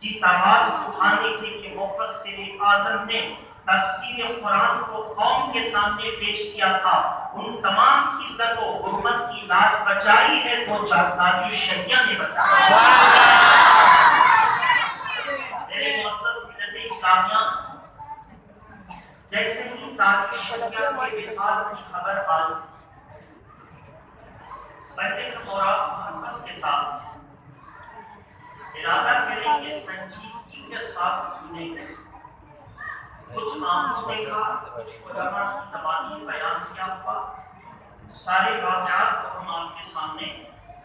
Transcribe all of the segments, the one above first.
جس آواز کو اٹھانے کے لیے مفسر اعظم نے تفسیر قرآن کو قوم کے سامنے پیش کیا تھا، ان تمام کی عزت و حرمت کی لاج بچائی ہے تو تاج الشریعہ نے بچایا۔ میرے معزز ملت اسلامیہ، جیسے ہی تاج الشریعہ کے وصال کی خبر آئی، پہلے خوراک محبت کے ساتھ ارادہ کریں کہ سنجیدگی کے ساتھ سنیں گے۔ کچھ آنکھوں دیکھا، کچھ علماء کی زبانی بیان کیا ہوا، سارے واقعات کو ہم آپ کے سامنے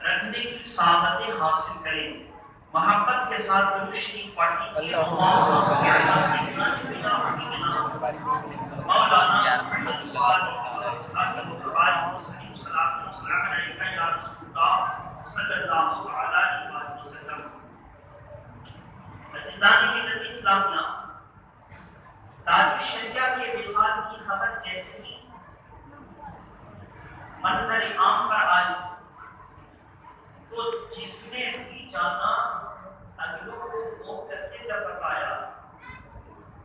رکھنے کی سعادتیں حاصل کریں گے۔ محبت کے ساتھ درود شریف پڑھیں گے۔ مولانا صلی اللہ علیہ وسلم۔ عزیزان ملت اسلامیہ، تاج الشریعہ کے وصال کی خبر جیسے ہی منظر عام پر آئی تو جس نے بھی جانا اگلوں کو فون کر کے جب بتایا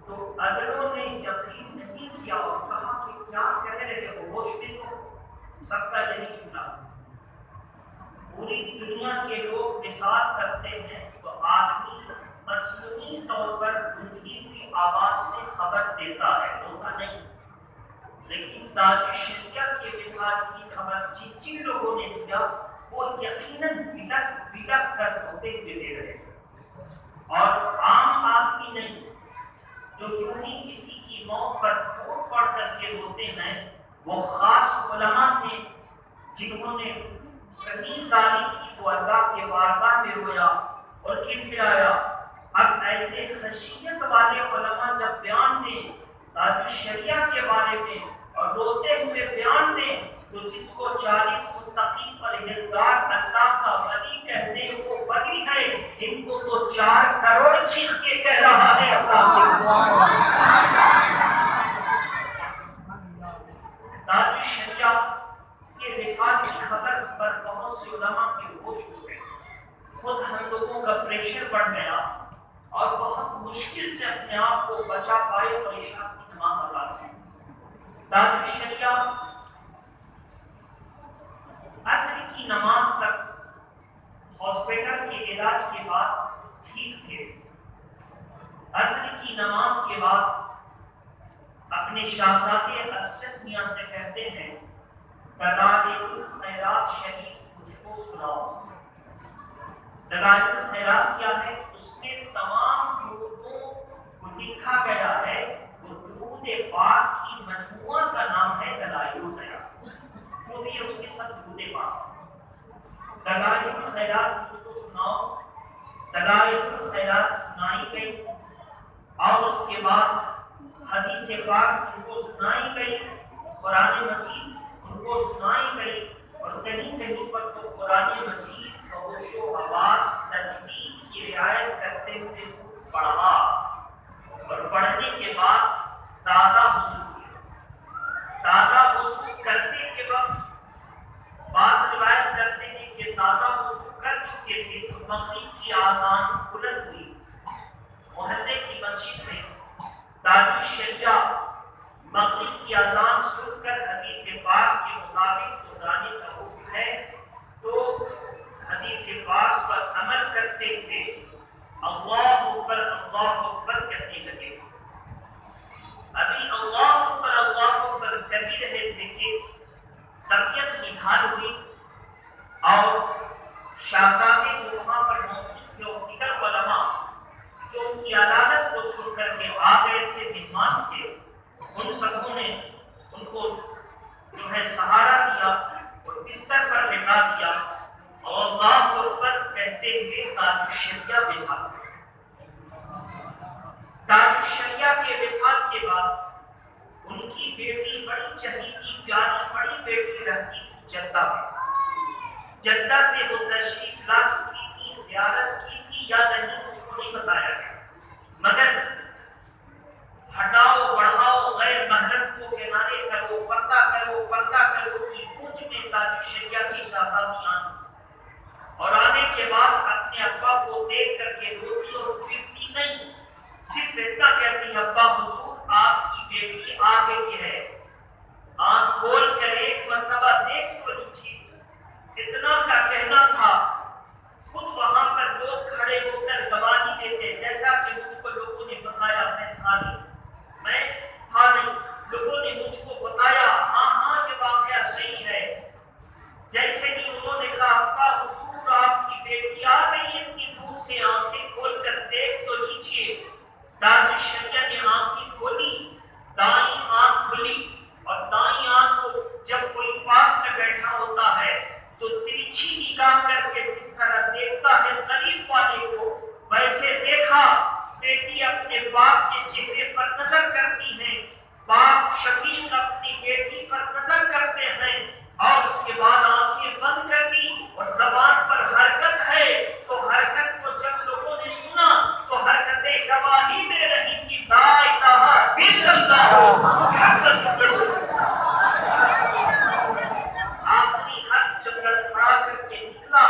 تو اگلوں نے یقین نہیں کیا اور کہا کہ کیا کہہ رہے ہو، ہوش میں تو سب کا یہی جملہ۔ پوری دنیا کے لوگ وصال کرتے ہیں تو آدمی مصنوعی طور پر دھندلی ہوئی آواز سے خبر دیتا ہے، ہوتا نہیں، لیکن تاج الشریعہ کے وصال کی خبر جن جن لوگوں نے دیا وہ یقیناً بلک کر ہوتے ہوئے دے رہے ہیں، اور عام آدمی نہیں جو یوں ہی کسی کی موت پر پھوٹ پڑ کر کے ہوتے ہیں، وہ خاص علماء تھے جنہوں نے کہیں ظالم کی تو اللہ کے بارگاہ میں رویا اور گڑگڑایا۔ اب ایسے خشیت والے علماء جب بیان دیں تاج الشریعہ کے بارے میں اور روتے ہوئے بیان دیں تو جس کو 40 متقی پرہیزگار اللہ کا ولی کہتے ہیں وہ ولی ہے، ان کو تو 4 کروڑ چیخ کے کہہ رہا ہے اللہ کے۔ تاج الشریعہ کے وصال کی خبر پر بہت سے علماء کے ہوش ہو گئے، خود ہم لوگوں کا پریشر بڑھ گیا اور بہت مشکل سے اپنے آپ کو بچا پائے اور عشاء کی نماز ادا کی۔ تاج الشریعہ عصر کی نماز تک ہاسپٹل کے علاج کے بعد ٹھیک تھے۔ عصر کی نماز کے بعد اپنے شاہزادے اسجد میاں سے کہتے ہیں دلائل الخیرات شریف مجھ کو سناؤ۔ دلائل الخیرات کیا ہے؟ اس میں تمام درودوں کو لکھا گیا ہے، وہ درود پاک کی مجموعہ کا نام ہے دلائل الخیرات، جو بھی اس کے ساتھ درود پاک۔ دلائل الخیرات مجھ کو سناؤ، دلائل الخیرات سنائی گئی اور اس کے بعد حدیث پاک ان کو سنائی گئی، قرآن مجید ان کو سنائی گئی، اور کہیں کہیں پر تو قرآن مجید خاموش و حواس تجوید کی رعایت کرتے ہوئے پڑھا، اور پڑھنے کے بعد تازہ وضو کیا۔ تازہ وضو کرنے کے وقت بعض روایت کرتے ہیں کہ تازہ وضو کر چکے تھے تو مغرب کی آذان بلند ہوئی۔ محلے کی مسجد میں تاج الشریعہ مغرب کی اذان سن کر حدیث پاک کے مطابق دہرانے کا حکم ہے تو حدیث پاک پر عمل کرتے ہوئے اللہ اکبر کہنے لگے۔ ابھی اللہ اکبر کہہ رہے تھے کہ طبیعت نگھال ہوئی اور شاہزادے جو وہاں پر موجود تھے اور دیگر علماء جو ان کی عدالت کو سن کر کے آ گئے تھے، مہمان تھے، ان سبوں نے ان کو جو ہے سہارا دیا اور بستر پر لٹا دیا اور اللہ اکبر کہتے ہوئے تاج الشریعہ وصال ہوئے۔ تاج الشریعہ کے وصال کے بعد ان کی بیٹی بڑی چہیتی پیاری بڑی بیٹی رہتی تھی جدہ میں۔ جدہ سے وہ تشریف لا چکی تھی، زیارت کی تھی یا نہیں مجھ کو نہیں بتایا گیا، مگر ہٹاؤ بڑھاؤ غیر محرم کو کنارے کرو، پردہ کرو کی پوچھ میں تاج الشریعہ کی شاہزادی آئی اور آنے کے بعد اپنے ابا کو دیکھ کر کے روتی اور پھر کہ ابا حضور آپ کی بیٹی آ گئی ہے، آنکھ کھول کر ایک مرتبہ دیکھ تو لیجیے۔ اتنا کا کہنا تھا، خود وہاں پر لوگ کھڑے ہو کر گواہی دیتے، جیسا کہ مجھ کو لوگوں نے بتایا، میں تھا نہیں، لوگوں نے مجھ کو بتایا ہاں یہ واقعہ صحیح ہے۔ جیسے ہی انہوں نے کہا ابا حضور آپ کی بیٹی آ گئی ہے، اتنی دور سے آنکھیں کھول کر دیکھ تو لیجیے۔ تاج الشریعہ نے آنکھیں کھولی، دائیں آنکھ کھلی، اور دائیں آنکھ کو جب کوئی پاس میں بیٹھا ہوتا ہے تو ترچھی نگاہ کر کے جس طرح دیکھتا ہے قریب والے کو، ویسے دیکھا۔ بیٹی اپنے باپ کے چہرے پر نظر کرتی ہے، باپ شفیق اپنی بیٹی پر نظر کرتے ہیں، اور اس کے بعد آنکھیں بند کر دی، اور زبان پر حرکت ہے۔ تو حرکت کو جب لوگوں نے سنا تو حرکتیں گواہی دے رہی تھی لا الہ الا اللہ محمد رسول اللہ۔ آخری حرف جب لڑکھڑا کر کے نکلا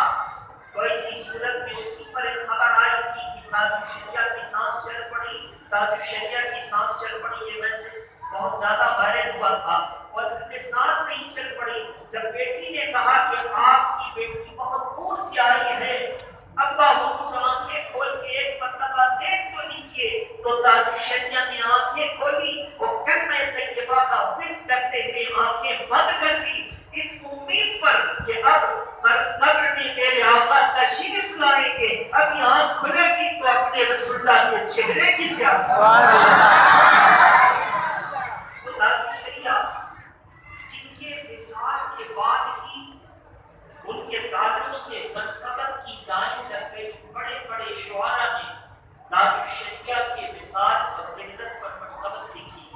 تو ایسی صورت میں اسی پر ایک خبر آئی تھی کہ تاج الشریعہ کی سانس چل پڑی، تاج الشریعہ کی سانس چل پڑی۔ یہ ویسے بہت زیادہ وائرل ہوا تھا، اور اس میں سانس نہیں چل پڑی۔ جب بیٹی نے کہا کہ آپ کی بیٹی بہت دور سے آئی ہے، ابا حضور آنکھیں کھول کے ایک مرتبہ دیکھ تو لیجیے، تو تاج الشریعہ نے آنکھیں کھولی، وہ کلمہ طیبہ کا ذکر کرتے ہوئے آنکھیں بند کر دی، اس امید پر کہ اب قبر میں میرے آقا تشریف لائیں گے، اب یہ آنکھ کھلے گی تو اپنے رسول اللہ کے چہرے کی زیادہ۔ جن کے وصال کے بعد ہی ان کے تعلق سے منقبت کی دائیں لگ گئی، بڑے بڑے شعراء نے تاج الشریعہ کے وصال اور وحدت پر منقبت لکھی،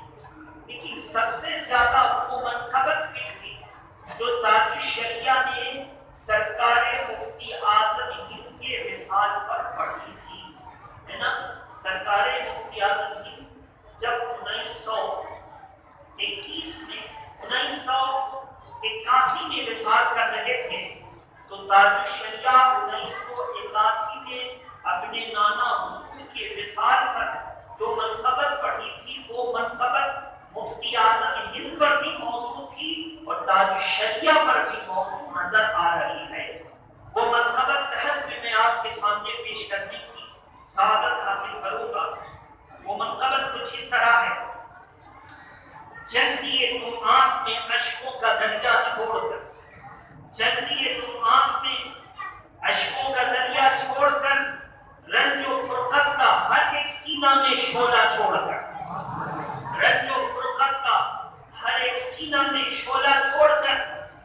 لیکن سب سے زیادہ وہ منقبت لکھی جو تاج الشریعہ نے سرکار مفتی اعظم ہند کے وصال پر پڑھی تھی، ہے نا۔ سرکار مفتی اعظم ہند جب 1981 میں وصال کر رہے تھے تو تاج الشریعہ 1981 میں اپنے نانا حضور کے وصال پر جو منقبت پڑھی تھی وہ منقبت مفتی اعظم ہند پر بھی موضوع تھی اور تاج الشریعہ پر بھی موضوع نظر آ رہی ہے۔ وہ منقبت تحت میں آپ کے سامنے پیش کرنے کی سعادت حاصل کروں گا۔ وہ منقبت کچھ اس طرح ہے: چل دیے تم آنکھ میں اشکوں کا دریا چھوڑ کر، چل دیے تم آنکھ میں اشکوں کا دریا چھوڑ کر، رنج و فرقت کا ہر ایک سینہ میں شعلہ چھوڑ کر، رنج و فرقت کا ہر ایک سینہ میں شعلہ چھوڑ کر۔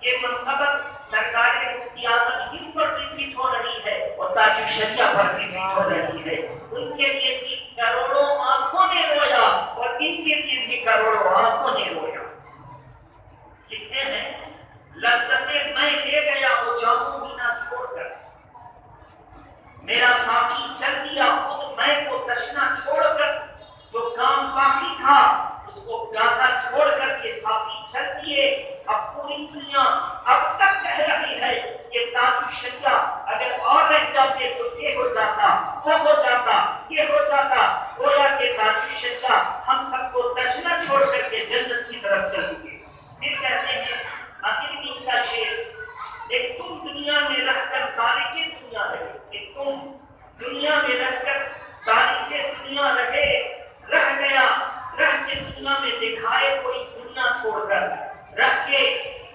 یہ منقبت سرکار مفتی اعظم ہند پر ریپیٹ ہو رہی ہے اور تاج الشریعہ پر ریپیٹ ہو رہی ہے۔ ان کے لیے بھی کروڑوں آنکھوں نے رویا اور ان کے لیے بھی کروڑوں آنکھوں نے رویا۔ لکھتے ہیں لذتیں میں لے گیا وہ جاموں مینا چھوڑ کر، میرا ساقی چل دیا خود میں کو تشنا چھوڑ کر، جو کام باقی تھا اس کو پیاسا چھوڑ کر کے ساقی چل دیے۔ اب پوری دنیا اب تک کہہ رہی ہے کہ تاج الشریعہ اگر اور رہ جاتے تو یہ ہو جاتا، وہ ہو جاتا، یہ ہو جاتا۔ گویا کہ تاج الشریعہ ہم سب کو تشنا چھوڑ کر کے جنت کی طرف چل دیے۔ پھر کہتے ہیں آخر میں ان کا شعر: ایک تم دنیا میں رہ کر تاریخ دنیا رہے، ایک تم دنیا میں رہ کر تاریخ دنیا رہے، رہ گیا رہ کے دنیا میں دکھائے کوئی دنیا چھوڑ کر، رہ کے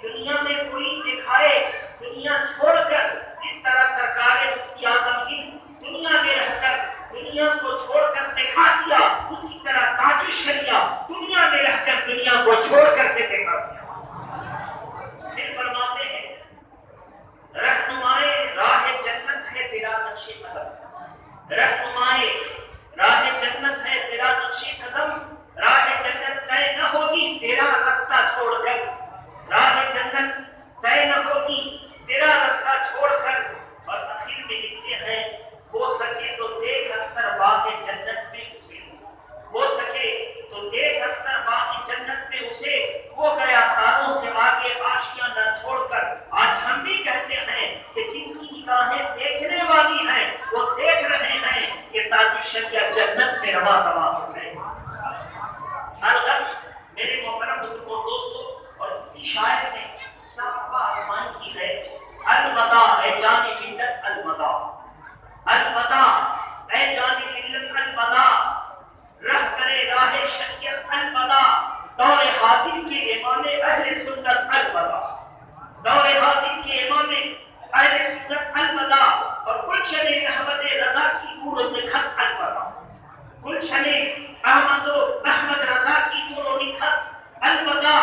دنیا میں کوئی دکھائے دنیا چھوڑ کر۔ جس طرح سرکار مفتی اعظم ہند دنیا میں رہ کر دنیا کو چھوڑ کر دکھا دیا، اسی طرح تاج الشریعہ دنیا میں رہ کر دنیا کو چھوڑ کر کے دکھا دیا۔ پھر فرماتے ہیں رہنمائے راہ جنت ہے تیرا نقش قدم، رہنمائے راہ جنت ہے تیرا نقش قدم، راہ جنت طے نہ ہوگی تیرا راستہ چھوڑ کر، راہ جنت طے نہ ہوگی تیرا راستہ چھوڑ کر۔ اور آخر میں لکھتے ہیں ہو سکے تو دیکھ اختر باغ جنت میں اسے، ہو سکے تو دیکھ اختر باغ جنت میں اسے، وہ گیا تاروں سے آگے آشیاں نہ چھوڑ کر۔ آج ہم بھی کہتے ہیں کہ جن کی نگاہیں دیکھنے والی ہیں وہ دیکھ رہے ہیں کہ تاج الشریعہ جنت میں رواں رواں ہو رہے ہیں۔ شریعت الوداع، دور حاضر کے امام اہل سنت الوداع، دور حاضر کے امام اہل سنت الوداع، اور گلشن احمد رضا کی نور و نکھت الوداع، گلشن احمد رضا کی نور و نکھت الوداع،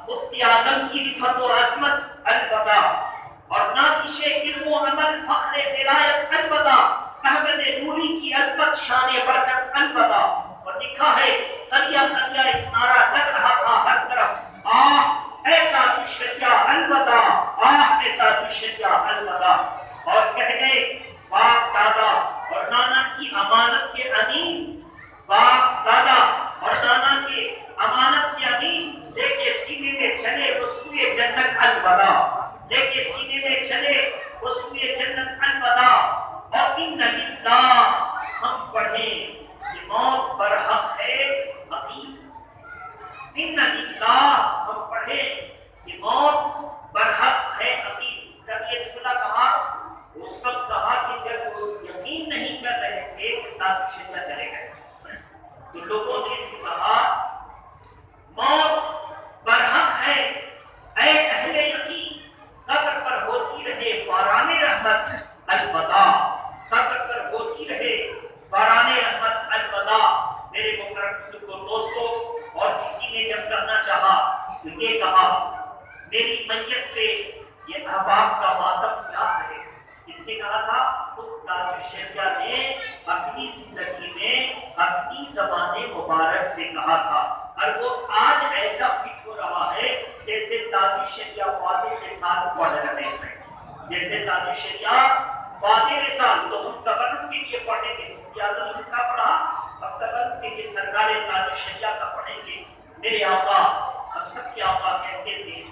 مفتی اعظم کی رفعت و عظمت الوداع، اور نازش علم و عمل فخر ولایت الوداع، احمد نوری کی عظمت شان برکت الوداع۔ اور لکھا ہے تلیا تلیا ایک نعرہ لگ رہا تھا ہر طرف، آہ اے تاج الشریعہ الوداع، آہ اے تاج الشریعہ الوداع، اور کہہ گئے باپ دادا اور نانا کی امانت کے امین، باپ دادا اور نانا کے امانت کے امین، لے کے سینے میں چلے وہ سوئے جنت الوداع، لے کے سینے میں چلے وہ سوئے جنت الوداع۔ اور ان للہ ہم پڑھیں کہ موت پر حق ہے عقید، ان للہ ہم پڑھیں کہ موت پر حق ہے عقید۔ جب یہ جملہ کہا اس وقت کہا کہ جب وہ یقین نہیں کر رہے تھے کہ تاج الشریعہ چلے گئے تو لوگوں نے بھی کہا موت پر حق ہے، اے اہل یقین قبر پر ہوتی رہے باران رحمت الوداع، قبر پر ہوتی رہے باران رحمت الوداع۔ میرے محترم بزرگوں دوستوں، اور کسی نے جب کہنا چاہا تو یہ کہا میری میت پہ یہ احباب کا ماتم کیا ہے، اس نے کہا تھا خود تاج الشریعہ نے اپنی زندگی میں اپنی زبان مبارک سے کہا تھا، اور وہ آج ایسا فٹ ہو رہا ہے جیسے تاج الشریعہ وعدے کے ساتھ پڑھ رہے ہیں، جیسے تاج الشریعہ وعدے کے ساتھ۔ تو ہم تبرک کے لیے پڑھیں گے، مفتی اعظم کا پڑھا، اب تبرک کے لیے سرکار تاج الشریعہ کا پڑھیں گے۔ میرے آقا، ہم سب کے آقا کہتے تھے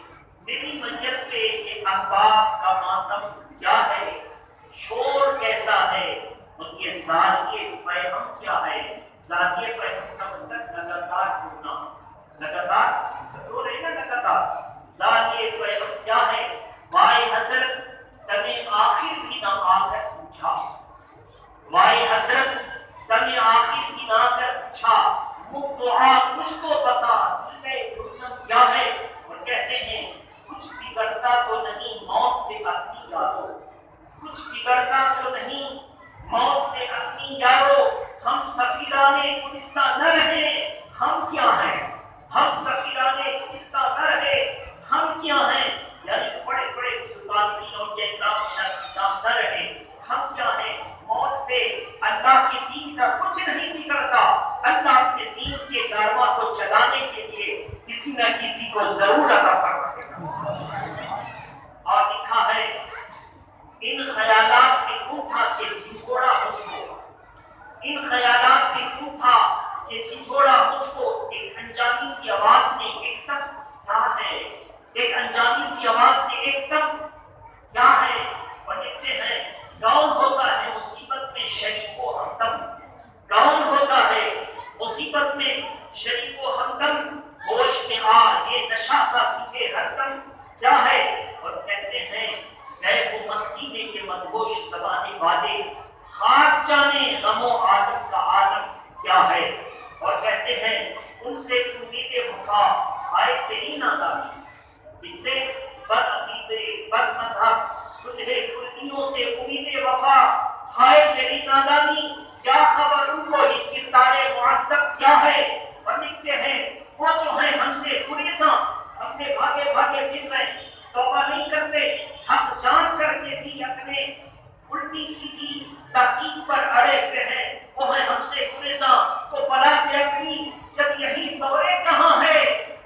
میری میت پہ یہ احباب کا ماتم کیا ہے، شور کیسا ہے، اور یہ ذاتیہ پیغام کیا ہے۔ ذاتیہ پیغام کا مطلب لگاتار ڈھونڈنا، لگاتار سمجھو رہے نا، لگاتار ذاتیہ پیغام کیا ہے۔ وائے حضرت تمہیں آخر بھی نہ آ کر پوچھا، وائے حضرت تمہیں آخر بھی نہ آ کر پوچھا، دعا کچھ تو بتا کیا ہے۔ اور کہتے ہیں کچھ بگڑتا تو نہیں موت سے اپنی یارو، کچھ بگڑتا تو نہیں موت سے اپنی یارو، ہم سفیران گلستان نہ رہے ہم کیا ہیں، ہم سفیران گلستان نہ رہے ہم کیا ہیں، یعنی بڑے بڑے بزرگان اور یہ نام شاہ نہ رہے ہم کیا ہیں۔ موت سے اللہ کے دین کا کچھ نہیں بگڑتا، اللہ اپنے دین کے کارواں کو چلانے کے لیے کسی نہ کسی کو ضرور عطا فرمائے۔ اور لکھا ہے ان خیالات میں کیوں تھا کہ جھنجھوڑا مجھ کو، ان خیالات میں کیوں تھا کہ جھنجھوڑا مجھ کو، ایک انجانی سی آواز نے ایک دم کہا ہے، ایک انجانی سی آواز نے ایک دم کیا ہے۔ اور لکھتے ہیں کون ہوتا ہے مصیبت میں شریک و ہمدم، کون ہوتا ہے مصیبت میں شریک و ہمدم، ہوش میں آ یہ نشہ سا تجھے ہر دم کیا ہے۔ اور کہتے ہیں کیف و مستی میں یہ مدہوش زبان والے، خاک جانے غم و عالم کا عالم کیا ہے۔ اور کہتے ہیں ان سے امید وفا آئے تیری نادانی، ان سے بد عقیدے بد مذہب سلح کلیوں سے امید وفا ہائے تیری نادانی، کیا خبر ان کو یہ کردار معصب کیا ہے۔ اور لکھتے ہیں وہ جو ہیں ہم سے گریزاں، ہم سے بھاگے بھاگے پھر رہے، توبہ نہیں کرتے، حق جان کر کے بھی اپنے الٹی سیدھی تحقیق پر اڑے ہوئے ہیں، وہ ہیں ہم سے گریزاں، وہ بلا سے اپنی جب یہی دورے جہاں ہے،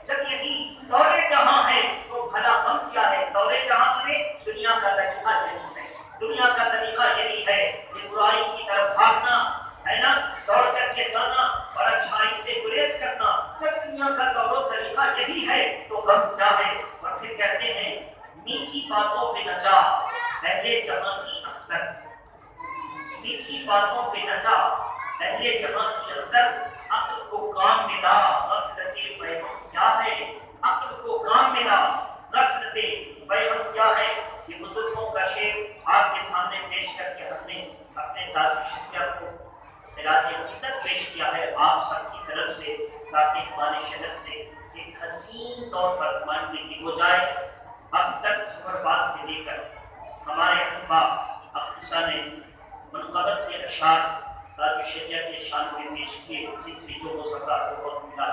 جب یہی دورے جہاں ہے تو بھلا ہم کیا ہے۔ دورے جہاں میں دنیا کا طریقہ یہی ہے، دنیا کا طریقہ یہی ہے کہ برائی کی طرف بھاگنا ہے نا، دوڑ کر کے جانا اور اچھائی سے گریز کرنا، جب دنیا کا دور و طریقہ یہی ہے تو ہم کیا ہے۔ اور پھر کہتے ہیں میٹھی باتوں پہ نچا اہل جہاں کی اختر، میٹھی باتوں پہ نچا اہل جہاں کی اختر، عقل کو کام ملا غفلت پیغام کیا ہے، عقل کو کام ملا غفلت پیغام کیا ہے۔ یہ بزرگوں کا شعر آپ کے سامنے پیش کر کے ہم نے اپنے تاج الشریعہ کو علاج عقیدت پیش کیا ہے آپ سب کی طرف سے، تاکہ مال شہر سے ایک حسین طور پر نمائندگی کی ہو جائے۔ اب تک زہرباز سے لے کر ہمارے احباب اقتصا نے منقبت کے اشعار تاج الشریعہ کے شان میں پیش کیے، جن سے جو ہو سکا وہ بہت ملا۔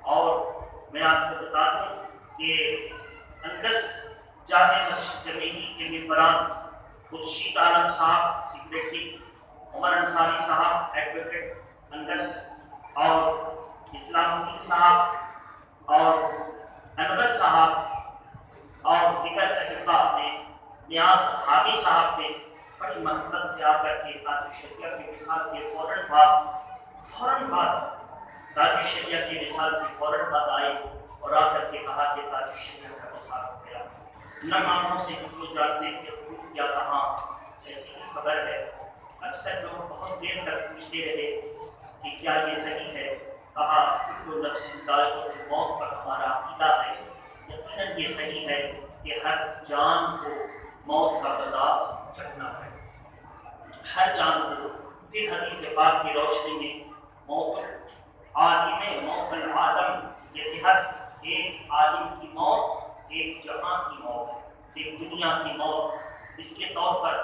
اور میں آپ کو بتا دوں کہ اندس جامع مسجد کمیٹی کے ممبران خورشید عالم صاحب سیکریٹری، عمر انصاری صاحب ایڈوکیٹ اندس، اور اسلام الدین صاحب اور انور صاحب اور دیگر احباب نے، نیاز حامی صاحب نے بڑی محبت سے آ کر کے تاج الشریعہ کے وصال کے فوراً بعد تاج الشریعہ کے وصال سے فوراً بعد آئے اور آ کر کے کہا کہ تاج الشریعہ کا وصال ہو گیا۔ نہ ماموں سے ہم لوگ جانتے کہ خود کیا کہاں، ایسی ہی خبر ہے۔ اکثر لوگ بہت دیر تک پوچھتے رہے کہ کیا یہ صحیح ہے؟ کہا کل نفس ذائقۃ الموت پر ہمارا عقیدہ ہے، یقیناً یہ صحیح ہے کہ ہر جان کو موت کا عذاب چکھنا ہے، ہر جان کو۔ پھر حدیث پاک کی روشنی میں موت عالم موت العالم، یہ ہر ایک عالم کی موت ایک جہاں کی موت ہے، ایک دنیا کی موت۔ اس کے طور پر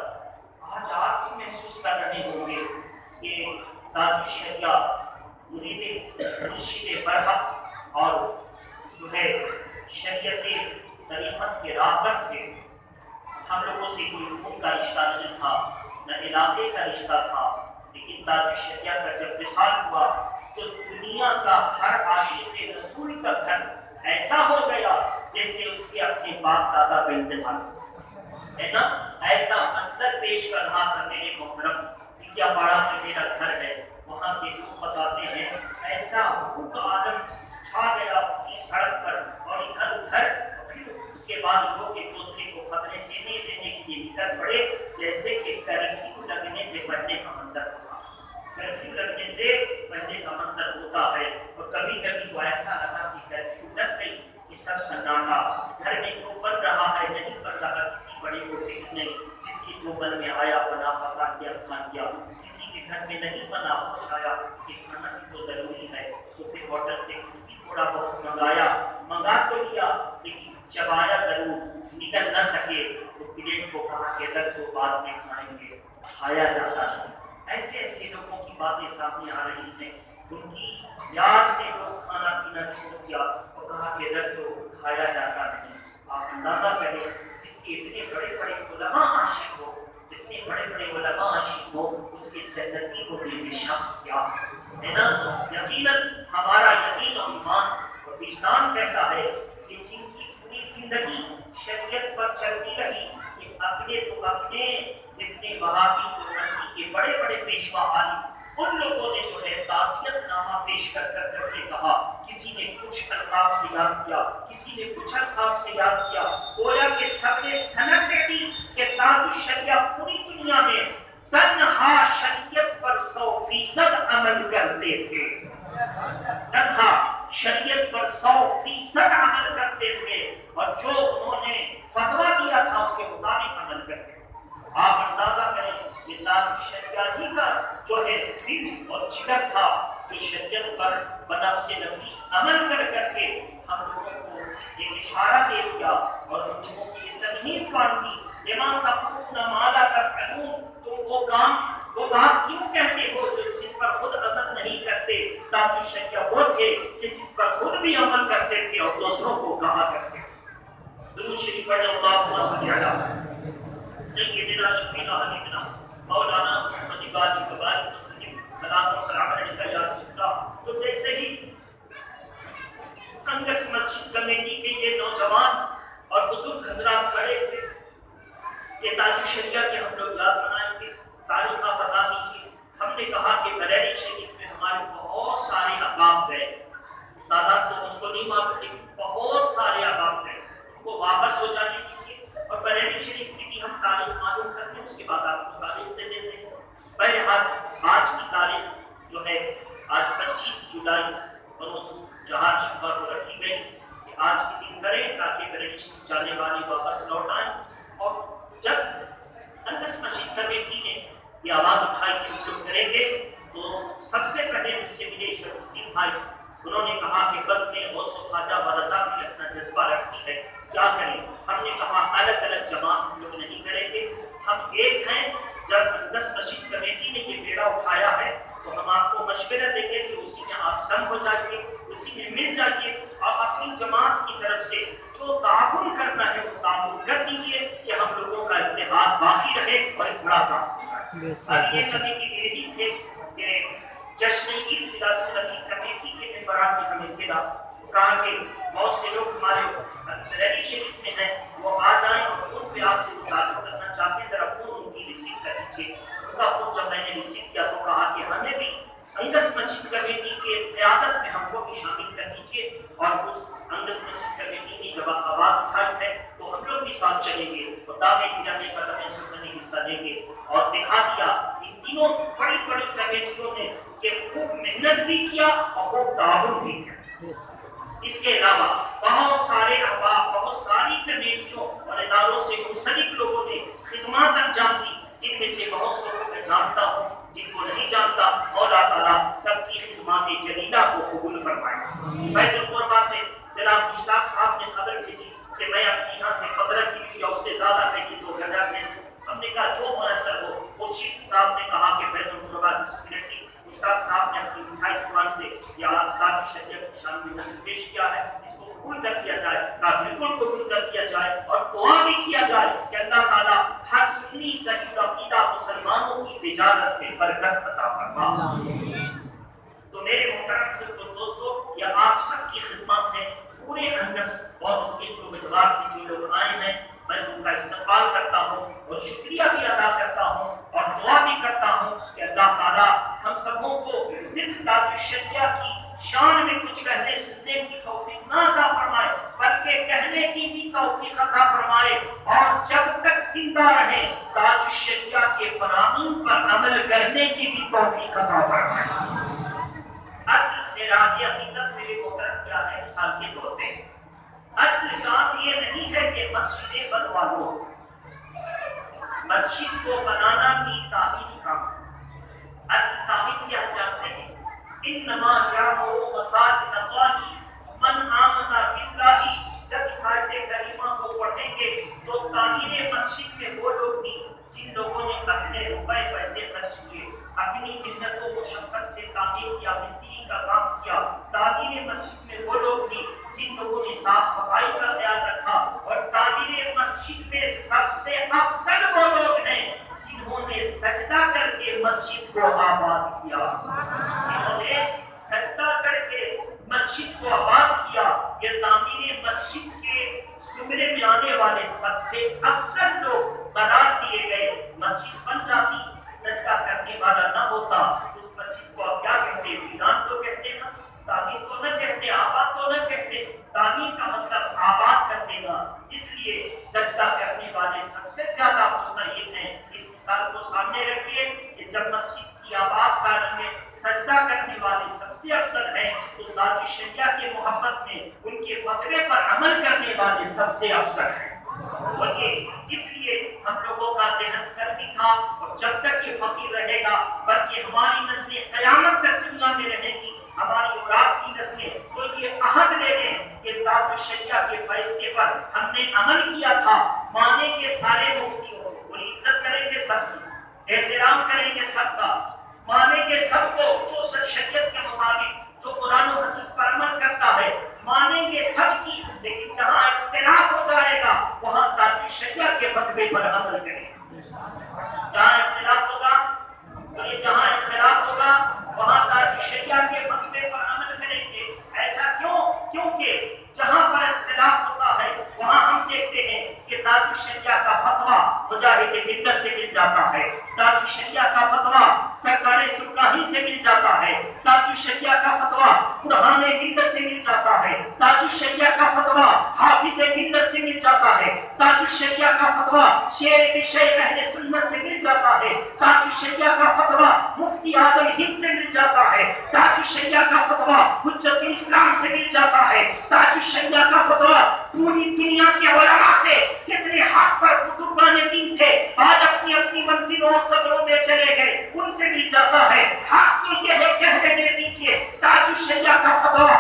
آج آپ بھی محسوس کر رہے ہوں گے کہ تاج الشریعہ مرشد برحق اور جو ہے شریعت طریقت کے راہبر تھے۔ ہم لوگوں سے کوئی خون کا رشتہ نہیں تھا، نہ علاقے کا رشتہ تھا، لیکن تاج الشریعہ کا جب وصال ہوا تو دنیا کا ہر عاشق رسول کا گھر ایسا ہو گیا جیسے اس کے اپنے باپ دادا کا انتقال ہے نا۔ ایسا منظر پیش کر رہا تھا میرے محترم، کیا پاڑا میں میرا گھر ہے، وہاں کے لوگ بتاتے ہیں ایسا حب عالم چھا گیا اپنی سڑک پر اور ادھر ادھر۔ پھر اس کے بعد لوگ ایک دوسرے کو خبریں دینے کے لیے نکل پڑے، جیسے کہ کرفیو لگنے سے پہلے کا منظر ہوتا، کرفیو لگنے سے پہلے کا منظر ہوتا ہے۔ اور کبھی کبھی تو ایسا لگا کہ کرفیو لگ گئی کہ سب سناٹا، گھر میں جو بن رہا ہے نہیں بن رہا، کسی بڑے کو فکر نہیں، جس کی جو بن میں آیا بنا پکا کیا کھان کیا، کسی کے گھر میں نہیں بنا پہنچایا کہ کھانا بھی تو ضروری ہے، تو پھر ہوٹل سے کچھ بھی تھوڑا بہت منگا تو لیا، لیکن چبایا ضرور، نکل نہ سکے تو پلیٹ کو کہا کہ رکھ دو بعد میں کھائیں گے، کھایا جاتا نہیں۔ ایسے ایسے لوگوں کی باتیں سامنے آ رہی ہیں، ان کی یاد میں لوگ کھانا پینا چھوڑ دیا اور کہا کہ رکھ دو، کھایا جاتا نہیں۔ آپ اندازہ کریں جس کے اتنے بڑے بڑے علماء عاشق ہو، اتنے بڑے بڑے علماء عاشق ہو، اس کے جنتی کو بھی بشک کیا ہے نا۔ یقیناً ہمارا یقین و ایمان اور وجدان کہتا ہے کہ جن کی پوری زندگی شریعت پر چلتی رہی، کہ اپنے تو اپنے جتنے وہابی دیوبندی کے بڑے بڑے پیشوا عالم، ان لوگوں نے جو ہے تعزیت نامہ پیش کر کے کہا، کسی نے کچھ القاب سے یاد کیا، کسی نے کچھ القاب سے یاد کیا، گویا کہ سب نے سند دے دی کہ تاج الشریعہ پوری دنیا میں تنہا شریعت پر 100% عمل کرتے تھے، تنہا شریعت پر 100% عمل کرتے تھے، اور جو انہوں نے فتویٰ دیا تھا اس کے مطابق عمل کرتے تھے۔ آپ اندازہ کریں کہ تاج الشریعہ ہی کا جو ہے دل اور جگر تھا، جو شریعت پر بنفس نفیس عمل کر کے ہم لوگوں کو ایک اشارہ دے دیا اور ہم لوگوں کی یہ تمہید باندھی، امام کا پورا مالا کا فنون، تو وہ بات کیوں کہتے ہو جو جس پر خود عمل نہیں کرتے؟ تاج الشریعہ وہ تھے کہ جس پر خود بھی عمل کرتے تھے اور دوسروں کو کہا کرتے تھے۔ درود شریف پڑھیں، اللہم صلی علی سیدنا شفیعنا حبیبنا مولانا محمد بارک وبارک وسلم، صلاۃ و سلام علیکہ یا رسول اللہ۔ تو جیسے ہی انگس مسجد کمیٹی کے یہ نوجوان اور بزرگ حضرات کھڑے ہوئے کہ تاج الشریعہ کے ہم لوگ یاد منائیں گے، تاریخ آپ بتا دیجیے۔ ہم نے کہا کہ بریلی شریف میں ہمارے بہت سارے احباب گئے، تعداد تو مجھ کو نہیں معلوم لیکن بہت سارے احباب گئے، ان کو واپس ہو جانے دیجیے، اور بریلی شریف کی بھی ہم تاریخ معلوم کرتے ہیں، اس کے بعد آپ کو تاریخ دے دیتے ہیں۔ بہرحال آج کی تاریخ جو ہے آج 25 جولائی بروز جہاز شبہ کو رکھی گئی کہ آج کے دن کریں تاکہ بریلی شریف جانے والے واپس لوٹ آئیں۔ اور جب انگس مسجد کمیٹی نے یہ آواز اٹھائی کہ ہم لوگ کریں گے، تو سب سے پہلے مجھ سے ملے شرف الدین بھائی، انہوں نے کہا کہ بس میں غوث و خواجہ و رضا بھی اپنا جذبہ رکھتی ہے، کیا کریں؟ ہم نے کہا الگ الگ جماعت ہم لوگ نہیں کریں گے، ہم ایک ہیں۔ جب اندس مسجد کمیٹی نے یہ بیڑا اٹھایا ہے تو ہم آپ کو مشورہ دیں گے کہ اسی میں آپ سم ہو جائیے، اسی میں مل جائیے، اور اپنی جماعت کی طرف سے جو تعاون کرنا ہے وہ تعاون کر دیجیے کہ ہم لوگوں کا اتحاد باقی رہے اور ایک بڑا کام۔ یہ نبی کی یہی تھے کہ جشن عید میلاد النبی کمیٹی کے ممبران نے ہمیں ملا، کہا کہ بہت سے لوگ ہمارے دہلی شریف میں ہیں، وہ آ جائیں اور خود پہ آپ سے مطالبہ کرنا چاہتے ہیں، ذرا فون ان کی ریسیو کر دیجیے۔ ان کا فون جب میں نے ریسیو کیا تو کہا کہ ہمیں بھی انگس مسجد کمیٹی کے قیادت میں ہم کو بھی شامل کر دیجیے، اور اس انگس مسجد کمیٹی نے جب آواز اٹھائی ہے تو ہم لوگ بھی ساتھ چلیں گے اور دعوے گرانے کا ہمیں سننے حصہ دیں گے۔ اور دکھا دیا ان تینوں بڑی بڑی کمیٹیوں نے کہ خوب محنت بھی کیا اور خوب تعاون بھی کیا۔ اس کے علاوہ بہت سارے احباب، بہت ساری کمیٹیوں اور اداروں سے منسلک لوگوں نے خدمات انجام دی، جن میں سے بہت سے کو میں جانتا ہوں، جن کو نہیں جانتا، مولا تعالیٰ سب کی خدمات جلیلہ کو قبول فرمائے۔ بیت القربہ سے جناب مشتاق صاحب نے خبر بھیجی کہ میں اپنے یہاں سے 15 کلو یا اس سے زیادہ نہیں تو گجا بھیج دوں۔ ہم نے کہا جو میسر ہو۔ خورشید صاحب نے کہا کہ فیض القربہ کمیٹی مشتاق صاحب نے اپنی مٹھائی دکان سے یا تاج شریعت کی شان میں نظر پیش کیا ہے، اس کو قبول کر دیا جائے، کہا بالکل قبول کر دیا جائے، اور دعا بھی کیا جائے کہ اللہ تعالیٰ ہر سنی صحیح عقیدہ مسلمانوں کی تجارت میں برکت عطا فرما۔ تو میرے محترم دوستو، یہ آپ سب کی خدمت ہے، پورے انگس اور اس کے جو مدوار سے جو لوگ آئے ہیں، میں ان کا استقبال کرتا ہوں اور شکریہ بھی ادا کرتا ہوں اور دعا بھی کرتا ہوں کہ اللہ تعالیٰ ہم سبوں کو صرف تاج الشریعہ کی شان میں کچھ کہنے سننے کی توفیق نہ عطا فرمائے، بلکہ کہنے کی بھی توفیق عطا فرمائے، اور جب تک زندہ رہے تاج الشریعہ کے فرامین پر عمل کرنے کی بھی توفیق عطا فرمائے۔ اصل معراج عقیدت میرے محترم کیا ہے؟ مثال کے طور پہ اصل کام یہ نہیں ہے کہ مسجدیں بنوا لو، مسجد کو بنانا بھی تعمیری کام ہے۔ اصل تعمیر کیا جانتے ہیں؟ انما یعمر مساجد اللہ من آمن باللہ۔ جب اس آیت کریمہ کو پڑھیں گے تو تعمیر مسجد میں وہ لوگ بھی جن لوگوں نے اپنے روپے پیسے خرچ کیے، اپنی محنت و مشقت سے تعمیر کیا، مستری کا کام کیا۔ تعمیر مسجد میں وہ لوگ بھی جن لوگوں نے صاف صفائی کا خیال رکھا، اور تعمیر مسجد میں سب سے افضل وہ لوگ ہیں جنہوں نے سجدہ کر کے مسجد کو آباد کیا، جنہوں نے سجدہ کر کے مسجد کو آباد کیا۔ یہ تعمیر مسجد کے زمرے میں آنے والے سب سے افضل لوگ قرار دیے گئے۔ مسجد بن جاتی، سجدہ کرنے والا نہ ہوتا، اس مسجد کو آپ کیا کہتے ہیں؟ ویران تو کہتے ہیں، تعمیر تو نہ کہتے، آباد تو نہ کہتے۔ تعمیر کا مطلب آباد کر دینا، اس لیے سجدہ کرنے والے سب سے زیادہ مستحق ہیں۔ اس مثال کو سامنے رکھیے کہ جب مسجد کی آباد کاری میں سجدہ کرنے والے سب سے افضل ہیں تو تاج الشریعہ کے محبت میں ان کے فتوے پر عمل کرنے والے سب سے افضل ہیں۔ اس لیے ہم لوگوں کا ذہن کر بھی تھا، اور جب تک یہ فقیر رہے گا بلکہ ہماری نسلیں قیامت تک دنیا میں رہیں گی، ہماری اولاد کی نسلیں، تو یہ عہد لے لیں کہ تاج الشریعہ کے فیصلے پر ہم نے عمل کیا تھا، مانیں گے سارے مفتیوں کو، عزت کریں گے سب کی، احترام کریں گے سب کا، مانیں گے سب کو جو شریعت کے مطابق جو قرآن و حدیث پر عمل کرتا ہے، مانیں گے سب کی، لیکن جہاں اختلاف ہو جائے گا وہاں تاج الشریعہ کے فتوے پر عمل کریں گے۔ جہاں اختلاف ہوگا، جہاں اختلاف ہوگا وہاں تاج الشریعہ کے فتوے پر عمل کریں گے۔ ایسا کیوں؟ کیونکہ جہاں پر اختلاف ہوتا ہے وہاں ہم دیکھتے ہیں کہ تاج الشریعہ کا فتویٰ مجاہد ملت سے مل جاتا ہے، تاج الشریعہ کا فتویٰ سرکار سرکاہی سے مل جاتا ہے، تاج الشریعہ کا فتویٰ برہان ملت سے مل جاتا ہے، تاج الشریعہ کا فتویٰ حافظ ملت سے مل جاتا ہے، تاج الشریعہ کا فتویٰ شیخ شیخ اہل سنت سے مل جاتا ہے، تاج الشریعہ کا فتویٰ مفتی اعظم ہند سے مل جاتا ہے، تاج الشریعہ کا فتویٰ حجت الاسلام سے مل جاتا ہے، تاج الشریعہ کا فتویٰ پوری دنیا کے علماء سے جتنے حق پر بزرگان دین تھے آج اپنی اپنی منزلوں اور قبروں میں چلے گئے، ان سے مل جاتا ہے۔ حق تو یہ ہے، کہہ دینے دیجیے تاج الشریعہ کا فتویٰ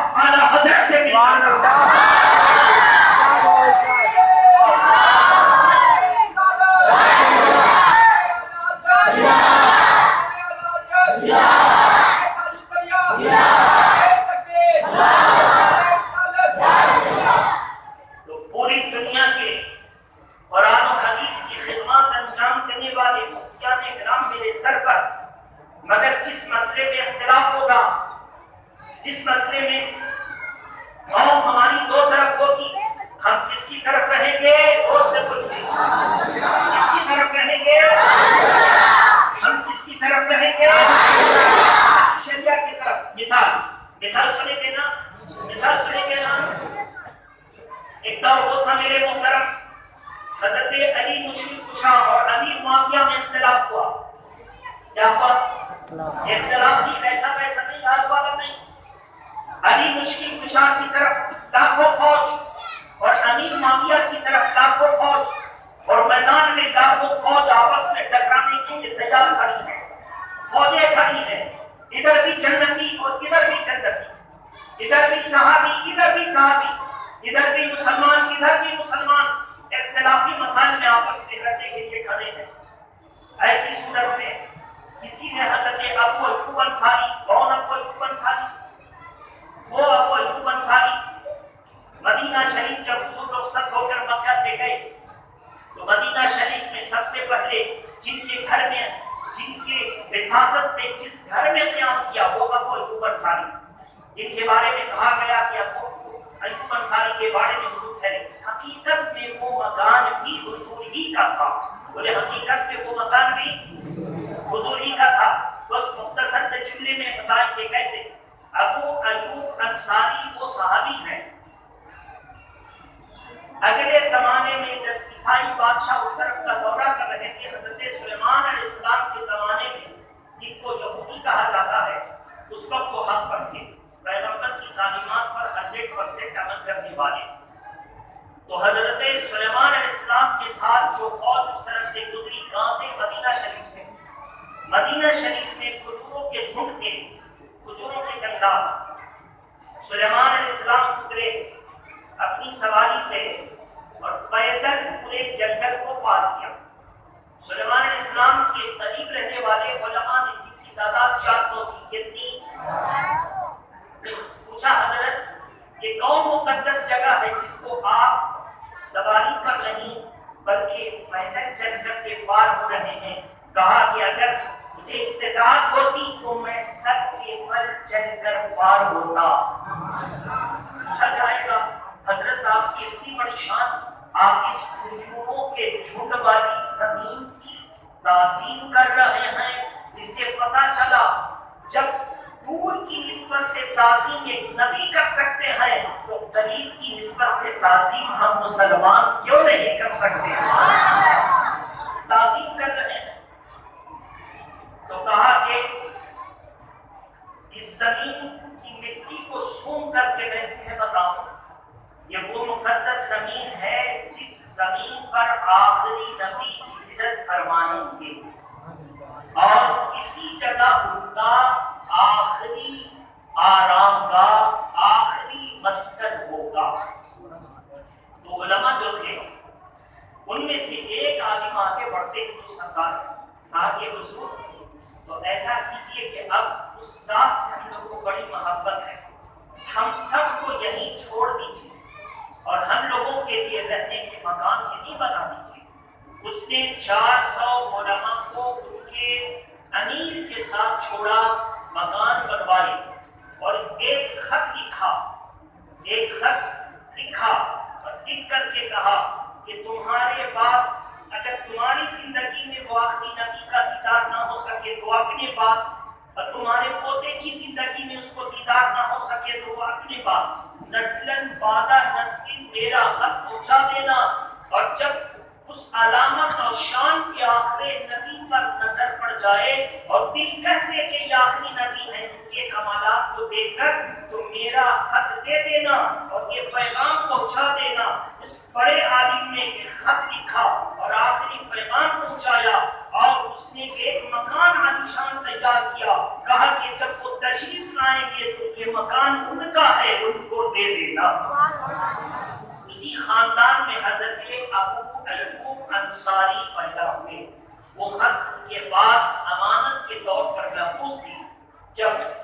انصاری. کون ابو ایوب انصاری؟ وہ ابو ایوب انصاری مدینہ شریف جب حضور رخصت ہو کر مکہ سے گئے تو مدینہ شریف میں سب سے پہلے جن کے گھر میں، جن کے وساطت سے جس گھر میں قیام کیا وہ ابو ایوب انصاری، جن کے بارے میں کہا گیا کہ ابو ایوب انصاری کے بارے میں حضور ٹھہرے. حقیقت میں وہ مکان بھی حضور ہی کا تھا. بولے حقیقت میں وہ مکان بھی حضور ہی کا تھا. بس مختصر سے جملے میں بتائیں کہ کیسے. ابو ایوب انصاری وہ صحابی ہیں اگلے زمانے میں جب عیسائی بادشاہ اس طرف کا دورہ کر رہے تھے، حضرت سلیمان علیہ السلام کے زمانے میں جن کو یہودی کہا جاتا ہے اس وقت وہ حق پر تھے، پیغمبر کی تعلیمات پر 100% عمل کرنے والے. تو حضرت سلیمان علیہ السلام کے ساتھ جو فوج اس طرف سے گزری کہاں سے؟ مدینہ شریف سے. مدینہ شریف میں کھجوروں کے جھنڈ تھے، کھجوروں کے جنگلات. سلیمان علیہ السلام اترے اپنی سواری سے اور پیدل پورے جنگل کو پار کیا. سلیمان علیہ السلام کے قریب رہنے والے علماء نے جن کی تعداد 400 کی، کتنی؟ پوچھا حضرت یہ کون مقدس جگہ ہے جس کو آپ سواری پر نہیں بلکہ پیدل چل کر کے پار ہو رہے ہیں؟ کہا کہ اگر مجھے استطاعت ہوتی تو میں سر کے بل چل کر پار ہوتا. پوچھا جائے گا حضرت آپ کی اتنی بڑی شان، آپ اس کھجوروں کے جھنڈ والی زمین کی تعظیم کر رہے ہیں. اس سے پتہ چلا جب دور کی نسبت سے تعظیم ایک نبی کر سکتے ہیں تو قریب کی نسبت سے تعظیم ہم مسلمان کیوں نہیں کر سکتے؟ تعظیم کر رہے ہیں. تو کہا کہ اس زمین کی مٹی کو سون کر کے میں تمہیں بتاؤں، یہ وہ مقدس زمین ہے جس زمین پر آخری نبی ہجرت فرمائیں گے اور اسی جگہ ان کا آخری آرام گاہ، آخری مسکن ہوگا. تو علماء جو تھے ان میں سے ایک عالم آگے بڑھتے تو سرکار کہا کہ حضور تو ایسا کیجئے کہ اب اس ذات سے ہم لوگوں کو بڑی محبت ہے، ہم سب کو یہیں چھوڑ دیجئے اور ہم لوگوں کے لیے رہنے کے مکان یہیں بنا دیجئے. اس نے 400 علماء کو ان کے امیر کے ساتھ چھوڑا، مکان بنوائے اور ایک خط لکھا اور لکھ کر کے کہا کہ تمہارے باپ اگر تمہاری زندگی میں وہ آخری نبی کا دیدار نہ ہو سکے تو اپنے باپ، اور تمہارے پوتے کی زندگی میں اس کو دیدار نہ ہو سکے تو وہ اپنے باپ، نسلاً بعد نسل میرا خط پہنچا دینا. اور جب اس علامت اور شان کے آخری نبی پر نظر پڑ جائے اور دل کہتے کہ یہ آخری نبی ہیں، ان کے کمالات کو دیکھ کر تو میرا خط دے دینا اور یہ پیغام پہنچا دینا. اس بڑے عالم نے یہ خط لکھا اور آخری پیغام پہنچایا اور اس نے ایک مکان عالیشان تیار کیا. کہا کہ جب وہ تشریف لائیں گے تو یہ مکان ان کا ہے، ان کو دے دینا. اسی خاندان میں حضرت ابو ایوب انصاری پیدا ہوئے. وہ خط کے پاس امانت کے طور پر محفوظ تھی.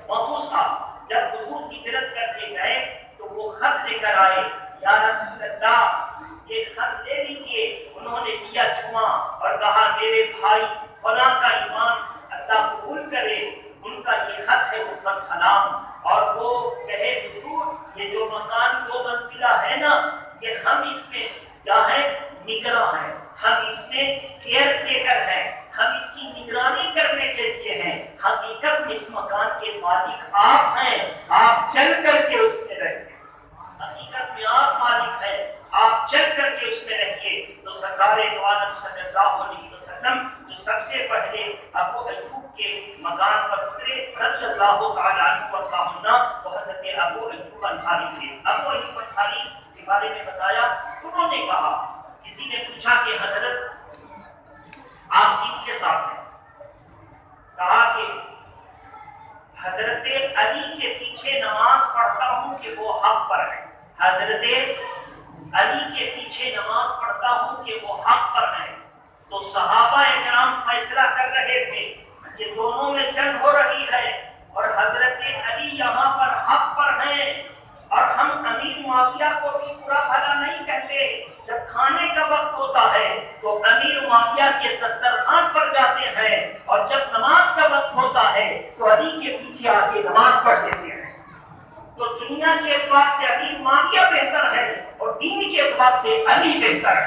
محفوظ تھا جب حضور ہجرت کر کے گئے تو وہ خط لے کر آئے، یا رسول اللہ یہ خط لے لیجئے. انہوں نے کیا چھما اور کہا میرے بھائی فلاں کا ایمان اللہ قبول کرے، ان کا یہ خط ہے ان پر سلام. اور وہ کہے حضور یہ جو مکان 2 منزلہ ہے نا، یہ ہم اس میں کیا ہے؟ نگراں ہیں، ہم اس میں کیئر ٹیکر ہیں، ہم اس کی نگرانی کرنے کے لیے ہیں. حقیقت میں اس مکان کے مالک آپ ہیں، آپ چل کر کے اس میں رہیے. حقیقت میں آپ مالک ہیں، آپ چل کر کے اس میں رہیے. تو سرکار دو عالم صلی اللہ علیہ وسلم جو سب سے پہلے ابو ایوب کے مکان پر اترے رضی اللہ تعالی عنہ وارضاہ، وہ حضرت ابو ایوب انصاری تھے. ابو ایوب انصاری کے بارے میں بتایا، انہوں نے کہا، کسی نے پوچھا کہ حضرت آپ کن کے ساتھ ہیں؟ کہا کہ حضرت علی کے پیچھے نماز پڑھتا ہوں کہ وہ حق پر ہے. حضرت علی کے پیچھے نماز پڑھتا ہوں کہ وہ حق پر ہے. تو صحابہ اکرام فیصلہ کر رہے تھے کہ دونوں میں جنگ ہو رہی ہے، اور حضرت علی یہاں پر حق پر ہیں، اور ہم امیر معاویہ کو بھی برا بھلا نہیں کہتے۔ جب کھانے کا وقت ہوتا ہے تو امیر معاویہ کے دسترخوان پر جاتے ہیں، اور جب نماز کا وقت ہوتا ہے تو علی کے پیچھے آ کے نماز پڑھ لیتے ہیں۔ تو دنیا کے اعتبار سے امیر معاویہ بہتر ہے، اور دین کے اعتبار سے علی بہتر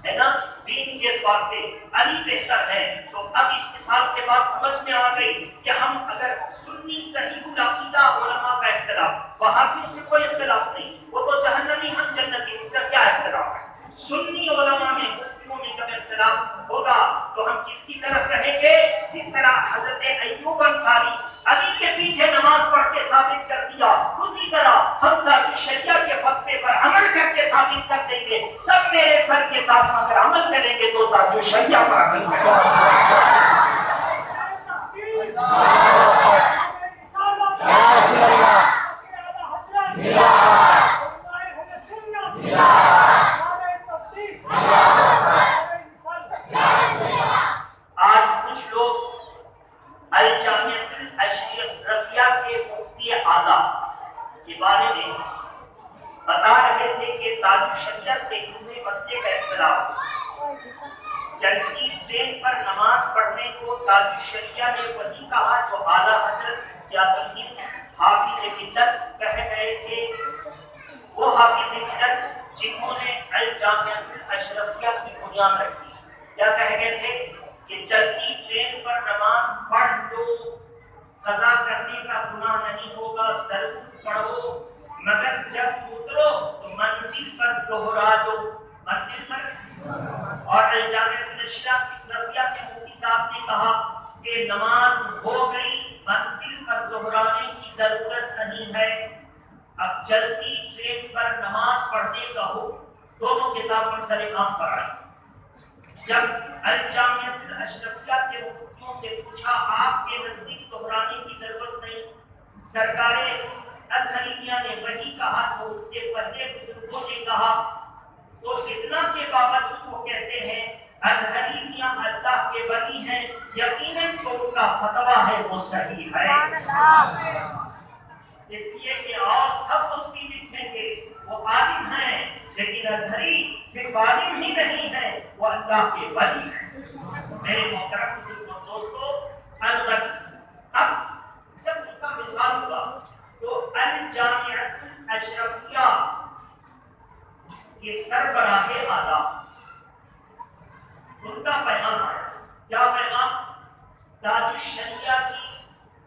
ہے نا؟ دین کے اعتبار سے علی بہتر ہے۔ تو اب اس مثال سے بات سمجھ میں آ گئی کہ ہم اگر سنی صحیح العقیدہ علماء کا اختلاف، وہابیوں سے کوئی اختلاف نہیں، وہ تو جہنمی ہم جنتی، ان کا کیا اختلاف ہے؟ سنی علماء میں مفتیوں میں جب اختلاف ہوگا تو ہم کس کی طرف رہیں گے؟ جس طرح حضرت ایوب انصاری علی کے پیچھے نماز پڑھ کے ثابت کر دیا، اسی طرح ہم تاج شریعہ کے فتوے پر عمل کر کے ثابت کر دیں گے۔ سب میرے سر کے تاج پر اگر عمل کریں گے تو تاج شریعہ پر عمل کریں آج کچھ لوگ الجامعۃ الاشرفیہ کے مفتی اعلیٰ کے بارے میں بتا رہے تھے کہ تاج الشریعہ سے ان سے مسئلے کا اختلاف، چلتی ٹرین پر نماز پڑھنے کو تاج الشریعہ نے وہی کہا جو اعلیٰ حضرت حافظ ملت کہہ گئے تھے۔ وہ حافظ ملت جنہوں نے الجامعۃ الاشرفیہ کی بنیاد رکھی، کیا کہہ گئے تھے کہ چلتی ٹرین پر نماز پڑھ لو، قضا کرنے کا گناہ نہیں ہوگا، ضرور پڑھو، مگر جب اترو تو منزل پر دوہرا دو، منزل پر۔ اور الجامعۃ الاشرفیہ کے مفتی صاحب نے کہا کہ نماز ہو گئی، منزل پر دوہرانے کی ضرورت نہیں ہے۔ اب چلتی ٹرین پر نماز پڑھنے کا ہو، دونوں کتاب منظر عام پر آئی۔ جب الجامعۃ الاشرفیہ کے مفتیوں سے پوچھا آپ کے نزدیک دہرانے کی ضرورت نہیں، سرکار ازہریہ نے وہی کہا جو اس سے پہلے بزرگوں نے کہا، تو اتنا کے باوجود وہ کہتے ہیں ازہریہ اللہ کے ولی ہیں، یقیناً جو ان کا فتویٰ ہے وہ صحیح ہے۔ اس لیے کہ اور سب مفتی لکھیں گے وہ عالم ہیں، لیکن ازہری صرف عالم ہی نہیں ہے، وہ اللہ کے ولی ہیں۔ میرے محترم بزرگوں دوستو، الغرض اب جب ان کا مثال ہوا تو الجامعۃ الاشرفیہ کے سربراہ اعلیٰ ان کا پیغام آیا، کیا پیغام؟ تاج الشریعہ کی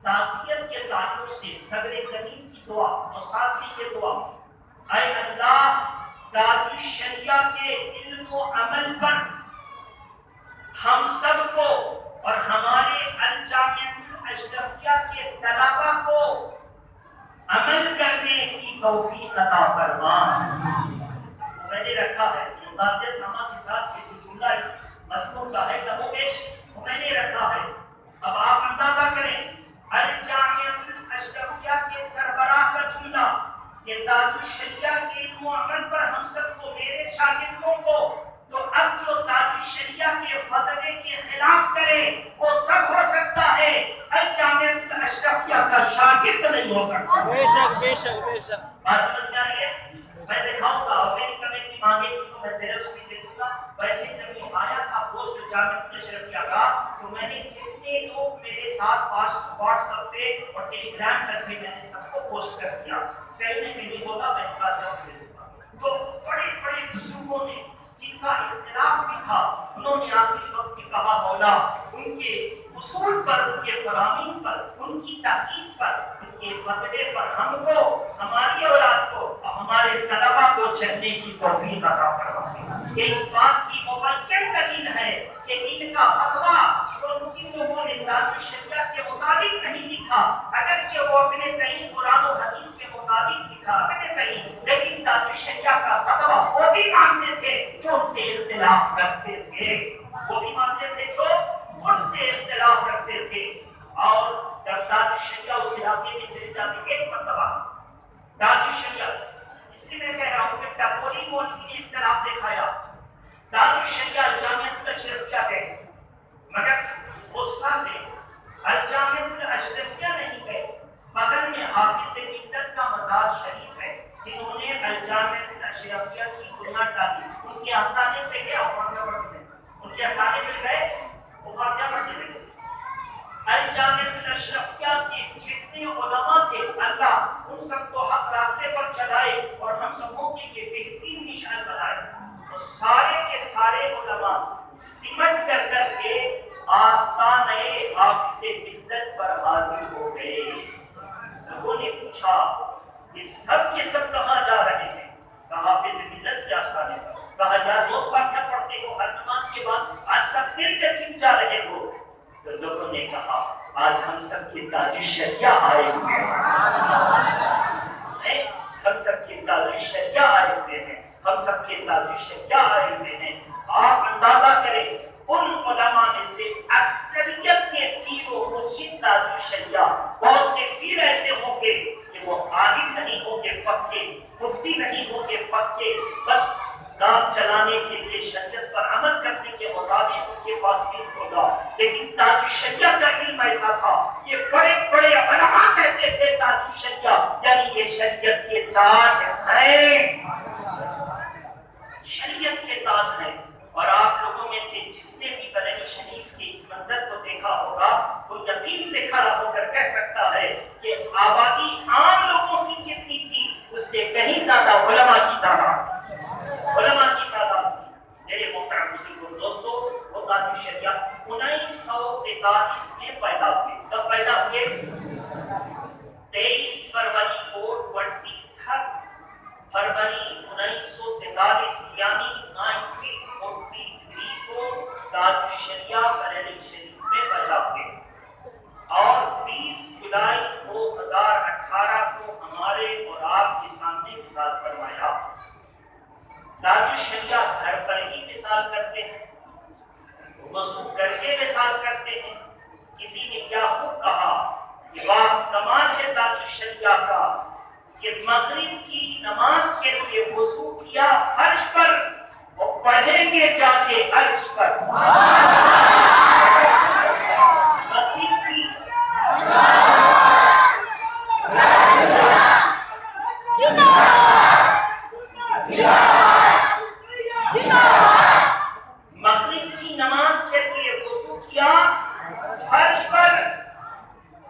تعزیت کے تعلق سے صدر جمیل کی دعا اور ساتھ ہی یہ دعا، اے اللہ تاج الشریعہ کے علم و عمل پر ہم سب کو اور ہمارے الجامعۃ الاشرفیہ کے طلباء کو عمل کرنے کی توفیق عطا فرما۔ میں نے رکھا ہے متاثر نامہ کے ساتھ یہ جو جملہ اس مضمون کا ہے کم و بیش میں نے رکھا ہے۔ اب آپ اندازہ کریں الجامعۃ الاشرفیہ کے سربراہ کا جملہ کہ تاج الشریعہ کے علم و عمل پر ہم سب کو، میرے شاگردوں کو، تو اب جو تاج الشریعہ کے فتوے کے خلاف کرے وہ سب ہو سکتا ہے، الجامعۃ الاشرفیہ کا شاگرد نہیں ہو سکتا۔ بے شک بے شک بے شک۔ بات سمجھ میں آ رہی ہے؟ میں دکھاؤں گا اور میری کمیٹی مانگے گی تو میں زیرکس بھی دے دوں گا۔ ویسے جب یہ آیا تھا پوسٹ جامعۃ الاشرفیہ کا تو میں نے جتنے لوگ میرے ساتھ واٹس ایپ پہ اور ٹیلی گرام پر تھے میں نے سب کو پوسٹ کر دیا، کہیں نہ کہیں ہوگا میں ان کا جواب دے دوں گا۔ تو بڑے بڑے بزرگوں نے جن کا اختلاف بھی تھا انہوں نے آخری وقت میں کہا مولا ان کے اصول پر، ان کے فرامین پر، ان کی تحقیق پر، ان کے فتوے پر ہم کو، ہماری اولاد کو اور ہمارے طلباء کو چلنے کی توفیق عطا فرما۔ یہ اس بات کی مبین دلیل ہے کہ ان کا فتویٰ جو جن لوگوں نے تاج الشریعہ کے مطابق نہیں لکھا، اگرچہ وہ اپنے تئیں قرآن و حدیث کے مطابق لکھا اپنے تئیں، لیکن تاج الشریعہ کا فتویٰ وہ بھی مانتے تھے جو ان سے اختلاف رکھتے تھے، وہ بھی مانتے تھے جو ان سے اختلاف رکھتے تھے۔ اور جب تاج الشریعہ اس علاقے میں چلے جاتے، ایک مرتبہ تاج الشریعہ، اس لیے میں کہہ رہا ہوں کہ ٹپوری مولوی نے اختلاف دکھایا، تاج الشریعہ جامعۃ الاشرفیہ ہے، مگر غصہ سے الجامعۃ الاشرفیہ نہیں اشرفیہ کی بنیاد ڈالی. ان کے آستانے پہ گیا وہ فاتحہ پڑھتے تھے. ان کے آستانے پہ گئے وہ فاتحہ پڑھتے تھے. الجامع الاشرفیہ کے جتنے علماء تھے اللہ ان سب کو حق راستے پر چلائے اور ہم سبوں کے لیے بہترین نشان بنائے. تو سارے کے سارے علماء سمٹ کر کے آستانے حافظ ملت پر حاضر ہو گئے. لوگوں نے پوچھا یہ سب کے سب کہاں جا رہے ہیں؟ کہا حافظ ملت کے آستانے پر. کہا یار روز فاتحہ پڑھتے ہو ہر نماز کے بعد آج سب مل کر کیوں جا رہے ہو؟ تو لوگوں نے کہا آج ہم سب کے تاج الشریعہ آئے ہوئے ہیں. ہم سب کے تاج الشریعہ آئے ہوئے ہیں. ہم سب کے تاج الشریعہ آئے ہوئے ہیں. آپ اندازہ کریں ان علماء میں سے اکثریت کے پیر و مرشد تاج الشریعہ. بہت سے پیر ایسے ہوں گے کہ وہ عالم نہیں ہوں گے پکے, مفتی نہیں ہوں گے پکے, بس کام چلانے کے لیے شریعت پر عمل کرنے کے مطابق ان کے پاس علم ہوگا. لیکن تاج الشریعہ کا علم ایسا تھا کہ بڑے بڑے علماء کہتے تھے تاج الشریعہ یعنی یہ شریعت کے تاج ہیں, شریعت کے تاج ہیں. اور آپ لوگوں میں سے جس نے بھی بریلی شریف کے اس منظر کو دیکھا ہوگا وہ یقین سے کھڑا ہو کر کہہ سکتا ہے کہ آبادی عام لوگوں کی جتنی تھی اس سے کہیں زیادہ علماء کی تعداد تھی. میرے محترم بزرگوں دوستو, وہ تاج الشریعہ 1943 میں پیدا ہوئے. کب پیدا ہوئے؟ 23 فروری کو 23 فروری 1943 یعنی 1943 کو تاج الشریعہ بریلی شریف میں پیدا ہوئے. اور 20 جولائی 2018 کو ہمارے اور آپ کے سامنے مثال فرمایا. تاج الشریعہ گھر پر ہی مثال کرتے ہیں, وضو کر کے مثال کرتے ہیں. کسی نے کیا خوب کہا کہ واہ کمال ہے تاج الشریعہ کا کہ مغرب کی نماز کے لیے وضو کیا فرش پر, وہ پڑھیں گے جا کے عرش پر. مغرب کی نماز کے لیے وضو کیا فرش پر,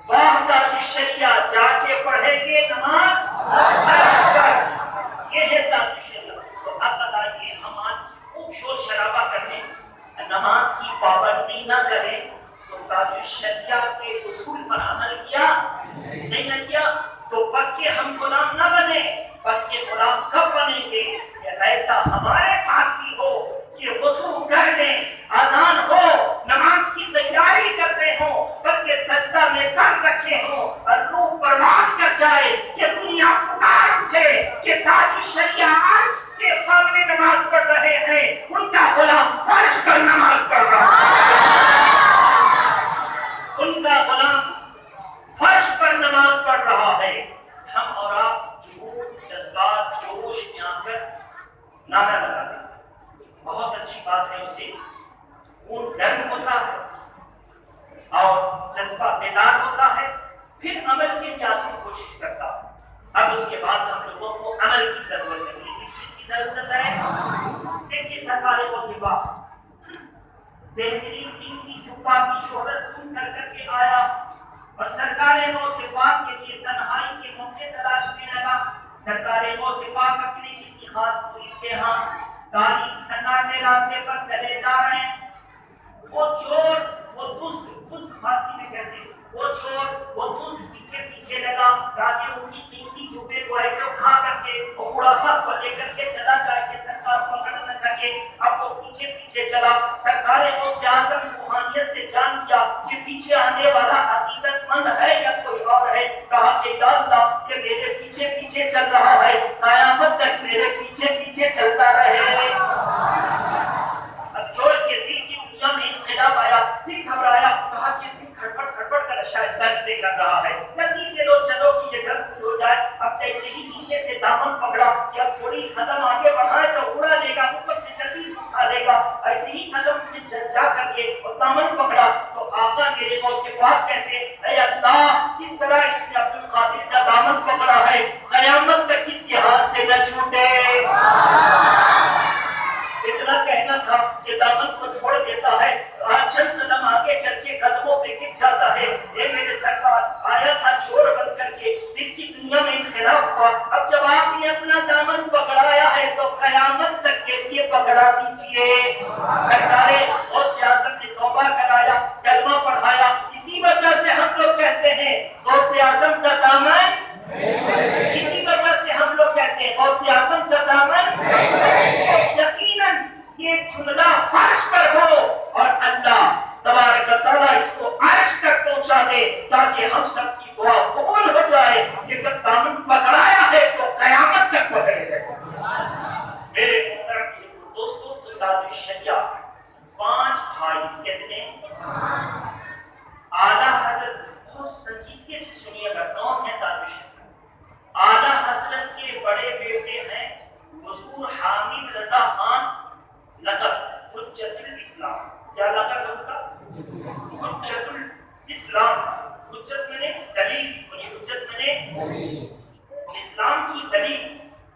واہ تاج الشریعہ جا کے پڑھیں گے نماز فرش پر. یہ ہے تاج الشریعہ. تو اب بتائیے ہم آج خوب شور شرابہ کریں, نماز کی پابندی نہ کریں, تو تاج الشریعہ کے اصول پر عمل کیا نہیں نہ کیا, تو پکے ہم غلام نہ بنے. پکے غلام کب بنیں گے کہ ایسا ہمارے ساتھ بھی ہو کہ وضو کر لیں, اذان ہو, نماز کی تیاری کر رہے ہوں, پکے سجدہ میں سر رکھے ہوں اور روح پرواز کر جائے کہ دنیا پکار اٹھے کہ تاج الشریعہ عرش کے سامنے نماز پڑھ رہے ہیں, ان کا غلام فرش پر نماز پڑھ رہا ہے, ان کا غلام فرش پر نماز پڑھ رہا ہے. ہم اور آپ جذبات جوش میں آ کر نعرہ لگاتے ہیں, بہت اچھی بات ہے, اس سے خون گرم ہوتا ہے اور جذبہ بیدار ہوتا ہے, پھر عمل کے لیے آدمی کوشش کرتا ہے. اب اس کے بعد ہم لوگوں کو عمل کی ضرورت ہے. کس چیز کی ضرورت ہے؟ ایک کی سرکار موسیقہ بہترین دین کی جھپا کی شہرت سن کر کے آیا اور سرکار موسیقہ کے لیے تنہائی کے موقع تلاش میں لگا. سرکار موسیقہ اپنے کسی خاص مرید کے ہاں تاریخ سناٹے راستے پر چلے جا رہے ہیں. وہ چور, وہ دزد فارسی میں کہتے ہیں, وہ چور, وہ دزد پیچھے لگا تاکہ ان کی قیمتی جوبے کو ایسے اٹھا کر کے وہ بڑھاپا کو لے کر کے چلا جائے کہ سرکار پکڑ نہ سکے. اب وہ پیچھے چلا. سرکار غوث اعظم روحانیت سے جان لیا کہ پیچھے آنے والا حقیقت مند ہے یا کوئی اور ہے. کہا کہ یا اللہ کہ میرے پیچھے چل رہا ہے, قیامت تک میرے پیچھے چلتا رہے. اب چور کے دل کی دنیا میں انقلاب آیا, پھر گھبرایا, کہا کہ کھڑپڑ کر شاید درد سے کر رہا ہے, جلدی سے لو چلو کہ یہ درد ہو جائے. اب جیسے ہی نیچے سے دامن پکڑا کہ اب تھوڑی قدم آگے بڑھائے تو اڑا لے گا, اوپر سے جلدی سے اٹھا لے گا. ایسے ہی قدم جا کر کے اور دامن پکڑا تو آقا میرے غوث پاک کہتے اے اللہ جس طرح اس نے عبد القادر کا دامن پکڑا ہے قیامت تک اس کے ہاتھ سے نہ چھوٹے. قیامت تک کے لیے پکڑا دیجئے۔ سرکار غوث اعظم نے توبہ کرایا، کلمہ پڑھایا، اسی وجہ سے ہم لوگ کہتے ہیں غوث اعظم کا دامن، اسی وجہ سے ہم لوگ کہتے ہیں غوث اعظم کا دامن۔ یقیناً یہ جملہ فرش پر ہو اور اللہ تبارک و تعالیٰ اس کو عرش تک پہنچا دے تاکہ ہم سب کی دعا قبول ہو جائے کہ جب دامن پکڑایا ہے تو قیامت تک پکڑے رہے۔ میرے محترم دوستوں، تاج الشریعہ 5 بھائی، کتنے؟ اعلیٰ حضرت، بہت سنجیدگی سے سنیے گا، کون ہے تاج الشریعہ؟ اعلیٰ حضرت کے بڑے بیٹے ہیں حضور حامد رضا خان، لقب حجت الاسلام۔ کیا لقب ہے ان کا؟ حجت الاسلام۔ حجت میں نے دلیل، حجت میں نے اسلام کی دلیل،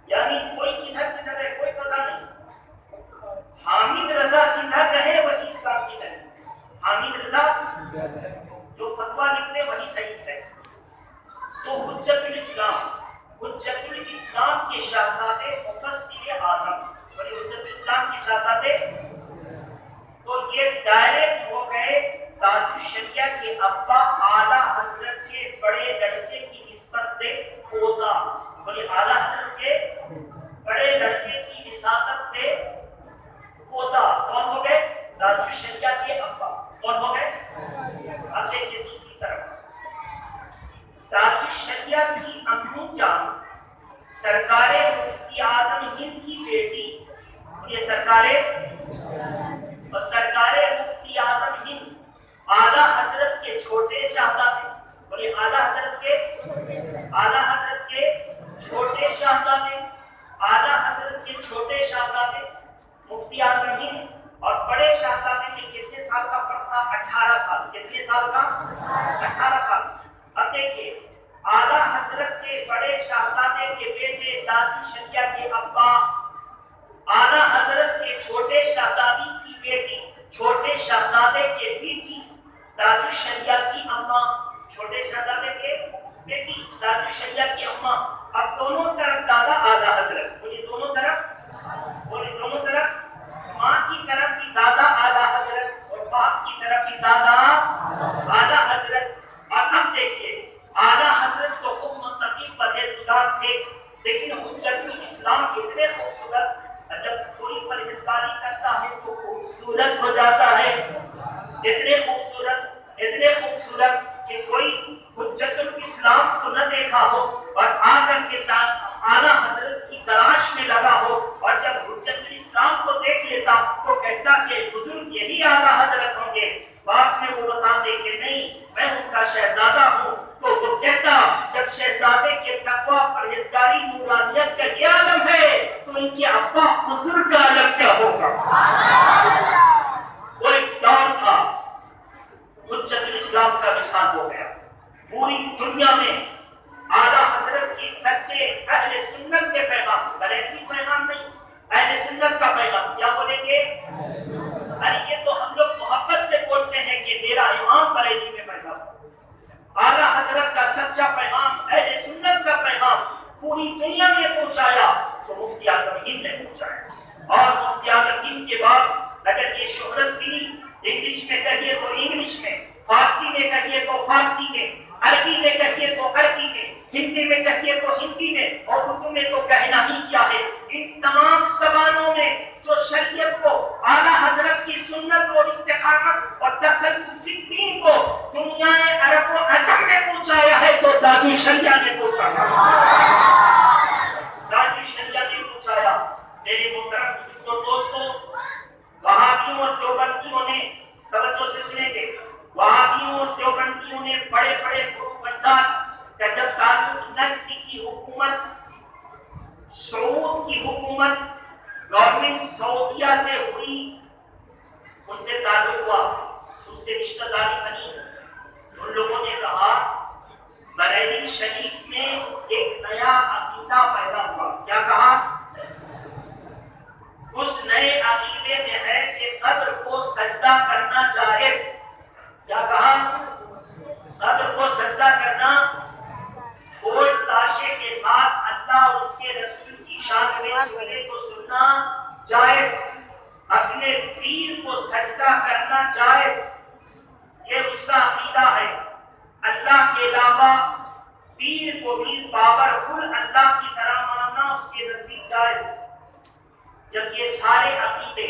یعنی کوئی کدھر ہے کوئی پتہ نہیں، حامد رضا جدھر رہے وہی اسلام کی دلیل، حامد رضا جو فتویٰ لکھتے وہی صحیح ہے۔ تو حجت الاسلام، حجت الاسلام کے شہزادے مفسر اعظم، اور حجت الاسلام کے شہزادے، تو یہ ڈائریکٹ ہو گئے تاج الشریعہ کے ابا اعلیٰ حضرت کے بڑے لڑکے کی نسبت سے پوتا، بولے اعلیٰ حضرت کے بڑے لڑکے کی نسبت سے پوتا کون ہو گئے؟ تاج الشریعہ کے ابا کون ہو گئے؟ اب دیکھیے دوسری طرف، تاج الشریعہ کی امی جان سرکار مفتی اعظم ہند کی بیٹی، یہ سرکار اور سرکار مفتی اعظم ہند اعلیٰ حضرت کے چھوٹے شہزادے، بولے اعلیٰ حضرت کے چھوٹے شہزادے، اعلیٰ حضرت کے چھوٹے شہزادے مفتی اعظم ہند اور بڑے شہزادے میں کتنے سال کا فرق تھا؟ 18 سال۔ کتنے سال کا؟ 18 سال۔ اب دیکھیے اعلیٰ حضرت کے بڑے شہزادے کے بیٹے تاج الشریعہ کے ابا، اعلیٰ حضرت کے چھوٹے شہزادی کی بیٹی، چھوٹے شہزادے کے بیٹی تاج الشریعہ کی اماں، چھوٹے شہزادے کے بیٹی تاج الشریعہ کی اماں۔ اب دونوں طرف دادا اعلیٰ حضرت، بولے دونوں طرف، ماں کی طرف بھی دادا اعلیٰ حضرت اور باپ کی طرف بھی دادا اعلیٰ حضرت۔ اور اب دیکھیے اعلیٰ حضرت تو خوب متقی پرہیزگار تھے، لیکن حجت الاسلام اتنے خوبصورت، جب کوئی پرہیزگاری کرتا ہے تو خوبصورت ہو جاتا ہے، اتنے خوبصورت کہ کوئی حجت الاسلام کو نہ دیکھا ہو اور آ کر کے اعلیٰ حضرت کی تلاش میں لگا ہو، اور جب حجت الاسلام کو دیکھ لیتا تو کہتا کہ بزرگ یہی اعلیٰ حضرت ہوں گے۔ باپ نے وہ بتاتے کہ نہیں میں ان کا شہزادہ ہوں، تو وہ کہتا جب شہزادے کے تقویٰ پرہیزگاری نورانیت کا یہ عالم ہے تو ان کے ابا حضور کا عالم کیا ہوگا۔ وہ ایک دور تھا، حجت الاسلام کا مثال ہو گیا پوری دنیا میں۔ اعلیٰ حضرت کی سچے اہل سنت کے پیغام، بریلوی پیغام نہیں، اہل سنت کا پیغام، کیا بولیں گے؟ ارے یہ تو ہم لوگ محبت سے بولتے ہیں کہ میرا امام بریلی میں پیدا ہوا۔ اعلیٰ حضرت کا سچا پیغام، اہل سنت کا پیغام پوری دنیا میں پہنچایا تو مفتی اعظم ہند نے پہنچایا، اور مفتی اعظم ہند کے بعد اگر یہ شہرت ملی، انگلش میں کہیے تو انگلش میں، فارسی میں کہیے تو فارسی میں، عربی میں کہیے تو عربی میں، ہندی میں کہیے تو ہندی میں، اور اردو میں تو کہنا ہی کیا ہے، ان تمام زبانوں میں جو شریعت کو، اعلیٰ حضرت کی سنت اور استقامت اور تصوف فی الدین کو دنیا عرب و عجم نے پہنچایا ہے تو تاج الشریعہ نے پہنچایا، تاج الشریعہ نے پہنچایا۔ میرے محترم بزرگوں دوستوں، وہابیوں اور دیوبندیوں نے، توجہ سے سنیں گے، وہابیوں اور دیوبندیوں نے بڑے بڑے گروپ بندار کا جب تعلق نجد کی حکومت، سعود کی حکومت، گورنمنٹ سعودیہ سے ہوئی، ان سے تعلق ہوا، ان سے رشتہ داری بنی، ان لوگوں نے کہا بریلی شریف میں ایک نیا عقیدہ پیدا ہوا۔ کیا کہا؟ اس نئے عقیدے میں ہے کہ قبر کو سجدہ کرنا جائز۔ کیا کہا؟ قبر کو سجدہ کرنا، ڈھول تاشے کے ساتھ اللہ اور اس کے رسول کی شان میں جملے کو سننا کرنا جائز، اپنے پیر کو سجدہ کرنا جائز، یہ اس کا عقیدہ ہے۔ اللہ کے علاوہ پیر کو بھی پاورفل اللہ کی طرح ماننا اس کے نزدیک جائز۔ جب یہ سارے عقیدے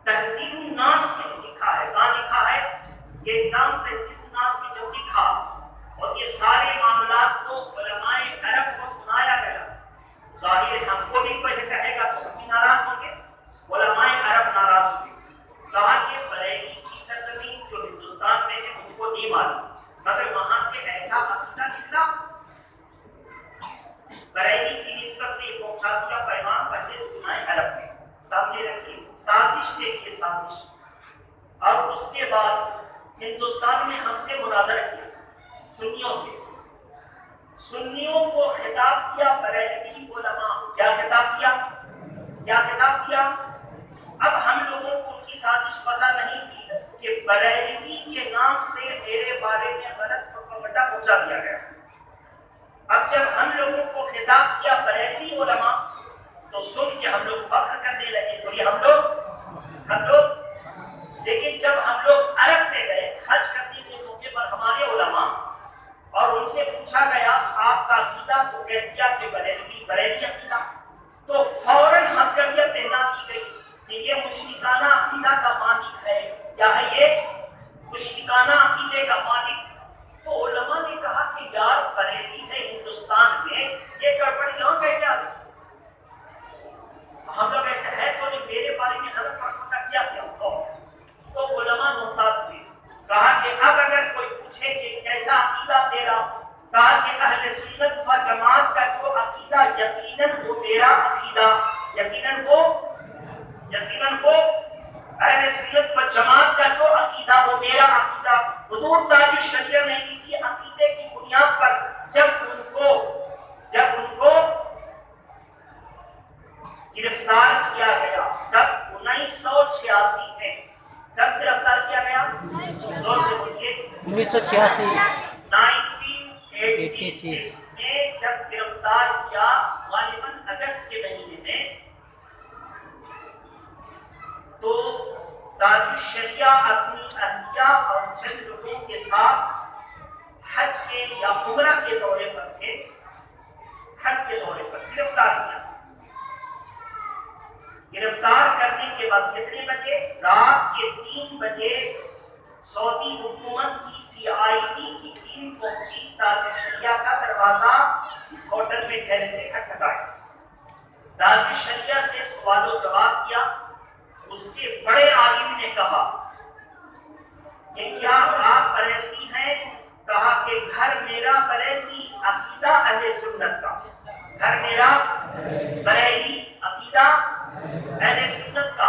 تہذیب الناس میں لکھا ہے، کہاں لکھا ہے؟ یہ ایگزام تہذیب الناس میں جو لکھا، اور یہ سارے معاملات کو علماء عرب کو سنایا گیا، ظاہر ہم کو بھی کوئی کہے گا تو ہم بھی ناراض ہوں گے، علماء عرب ناراض ہوئے، کہا کہ بریلی کی سرزمین جو ہندوستان میں ہے مجھ کو نہیں معلوم، مگر وہاں سے ایسا عقیدہ نکلا۔ بریلی کی نسبت سے پہنچا پیغام پہلے دنیا عرب میں سامنے رکھیے، سازش دیکھیے سازش، اور اس کے بعد ہندوستان میں ہم سے مناظرہ کیا سنیوں سے، سنیوں کو خطاب کیا بریلوی علماء، کیا خطاب کیا؟ کیا خطاب کیا؟ اب ہم لوگوں کو ان کی سازش پتہ نہیں تھی کہ بریلوی کے نام سے میرے بارے میں غلط پروپیگنڈا پہنچا دیا گیا۔ اب جب ہم لوگوں کو خطاب کیا بریلوی علماء تو سن کے ہم لوگ فخر کرنے لگے، بولے ہم لوگ، لیکن جب ہم لوگ عرب میں گئے حج کرنے کے موقع پر ہمارے علماء، اور ان سے پوچھا گیا آپ کا عقیدہ، تو کہہ دیا کہ بریلوی عقیدہ، تو فوراً حقیقت پیدا کی گئی کہ یہ مشرکانہ عقیدہ کا مالک ہے، کیا ہے یہ؟ مشرکانہ عقیدے کا مالک۔ تو علماء نے کہا کہ یار بریلی ہے ہندوستان میں، یہ گڑبڑ یہاں کیسے آ گئی؟ ہم لوگ ایسے ہے تو نہیں، میرے بارے میں غلط پروپیگنڈا کیا تو علماء محتاط ہوئے، کہا کہ اب اگر کوئی پوچھے کہ کیسا عقیدہ تیرا، کہا کہ اہل سنت و جماعت کا جو عقیدہ یقیناً وہ میرا عقیدہ، یقیناً وہ اہل سنت و جماعت کا جو عقیدہ وہ میرا عقیدہ۔ حضور تاج الشریعہ نے اسی عقیدے کی بنیاد پر جب ان کو گرفتار کیا گیا، تب 1986 میں، کب گرفتار کیا گیا؟ 1986 1986 میں جب گرفتار کیا، غالباً اگست کے مہینے میں، تو تاج الشریعہ اپنی اہلیہ اور چند لوگوں کے ساتھ حج کے یا عمرہ کے دورے پر تھے، حج کے دورے پر گرفتار کیا۔ گرفتار کرنے کے بعد کتنے بجے؟ رات کے 3 بجے سعودی حکومت کی CID کی ٹیم پہنچی تاج الشریعہ کا دروازہ جس ہوٹل میں ٹھہرے تھے کھٹکھٹایا، تاج الشریعہ سے سوال و جواب کیا۔ اس کے بڑے عالم نے کہا کہ کیا آپ بریلوی ہیں؟ کہا کہ گھر میرا بریلوی، عقیدہ اہل سنت کا، گھر میرا بریلوی، عقیدہ اہل سنت کا۔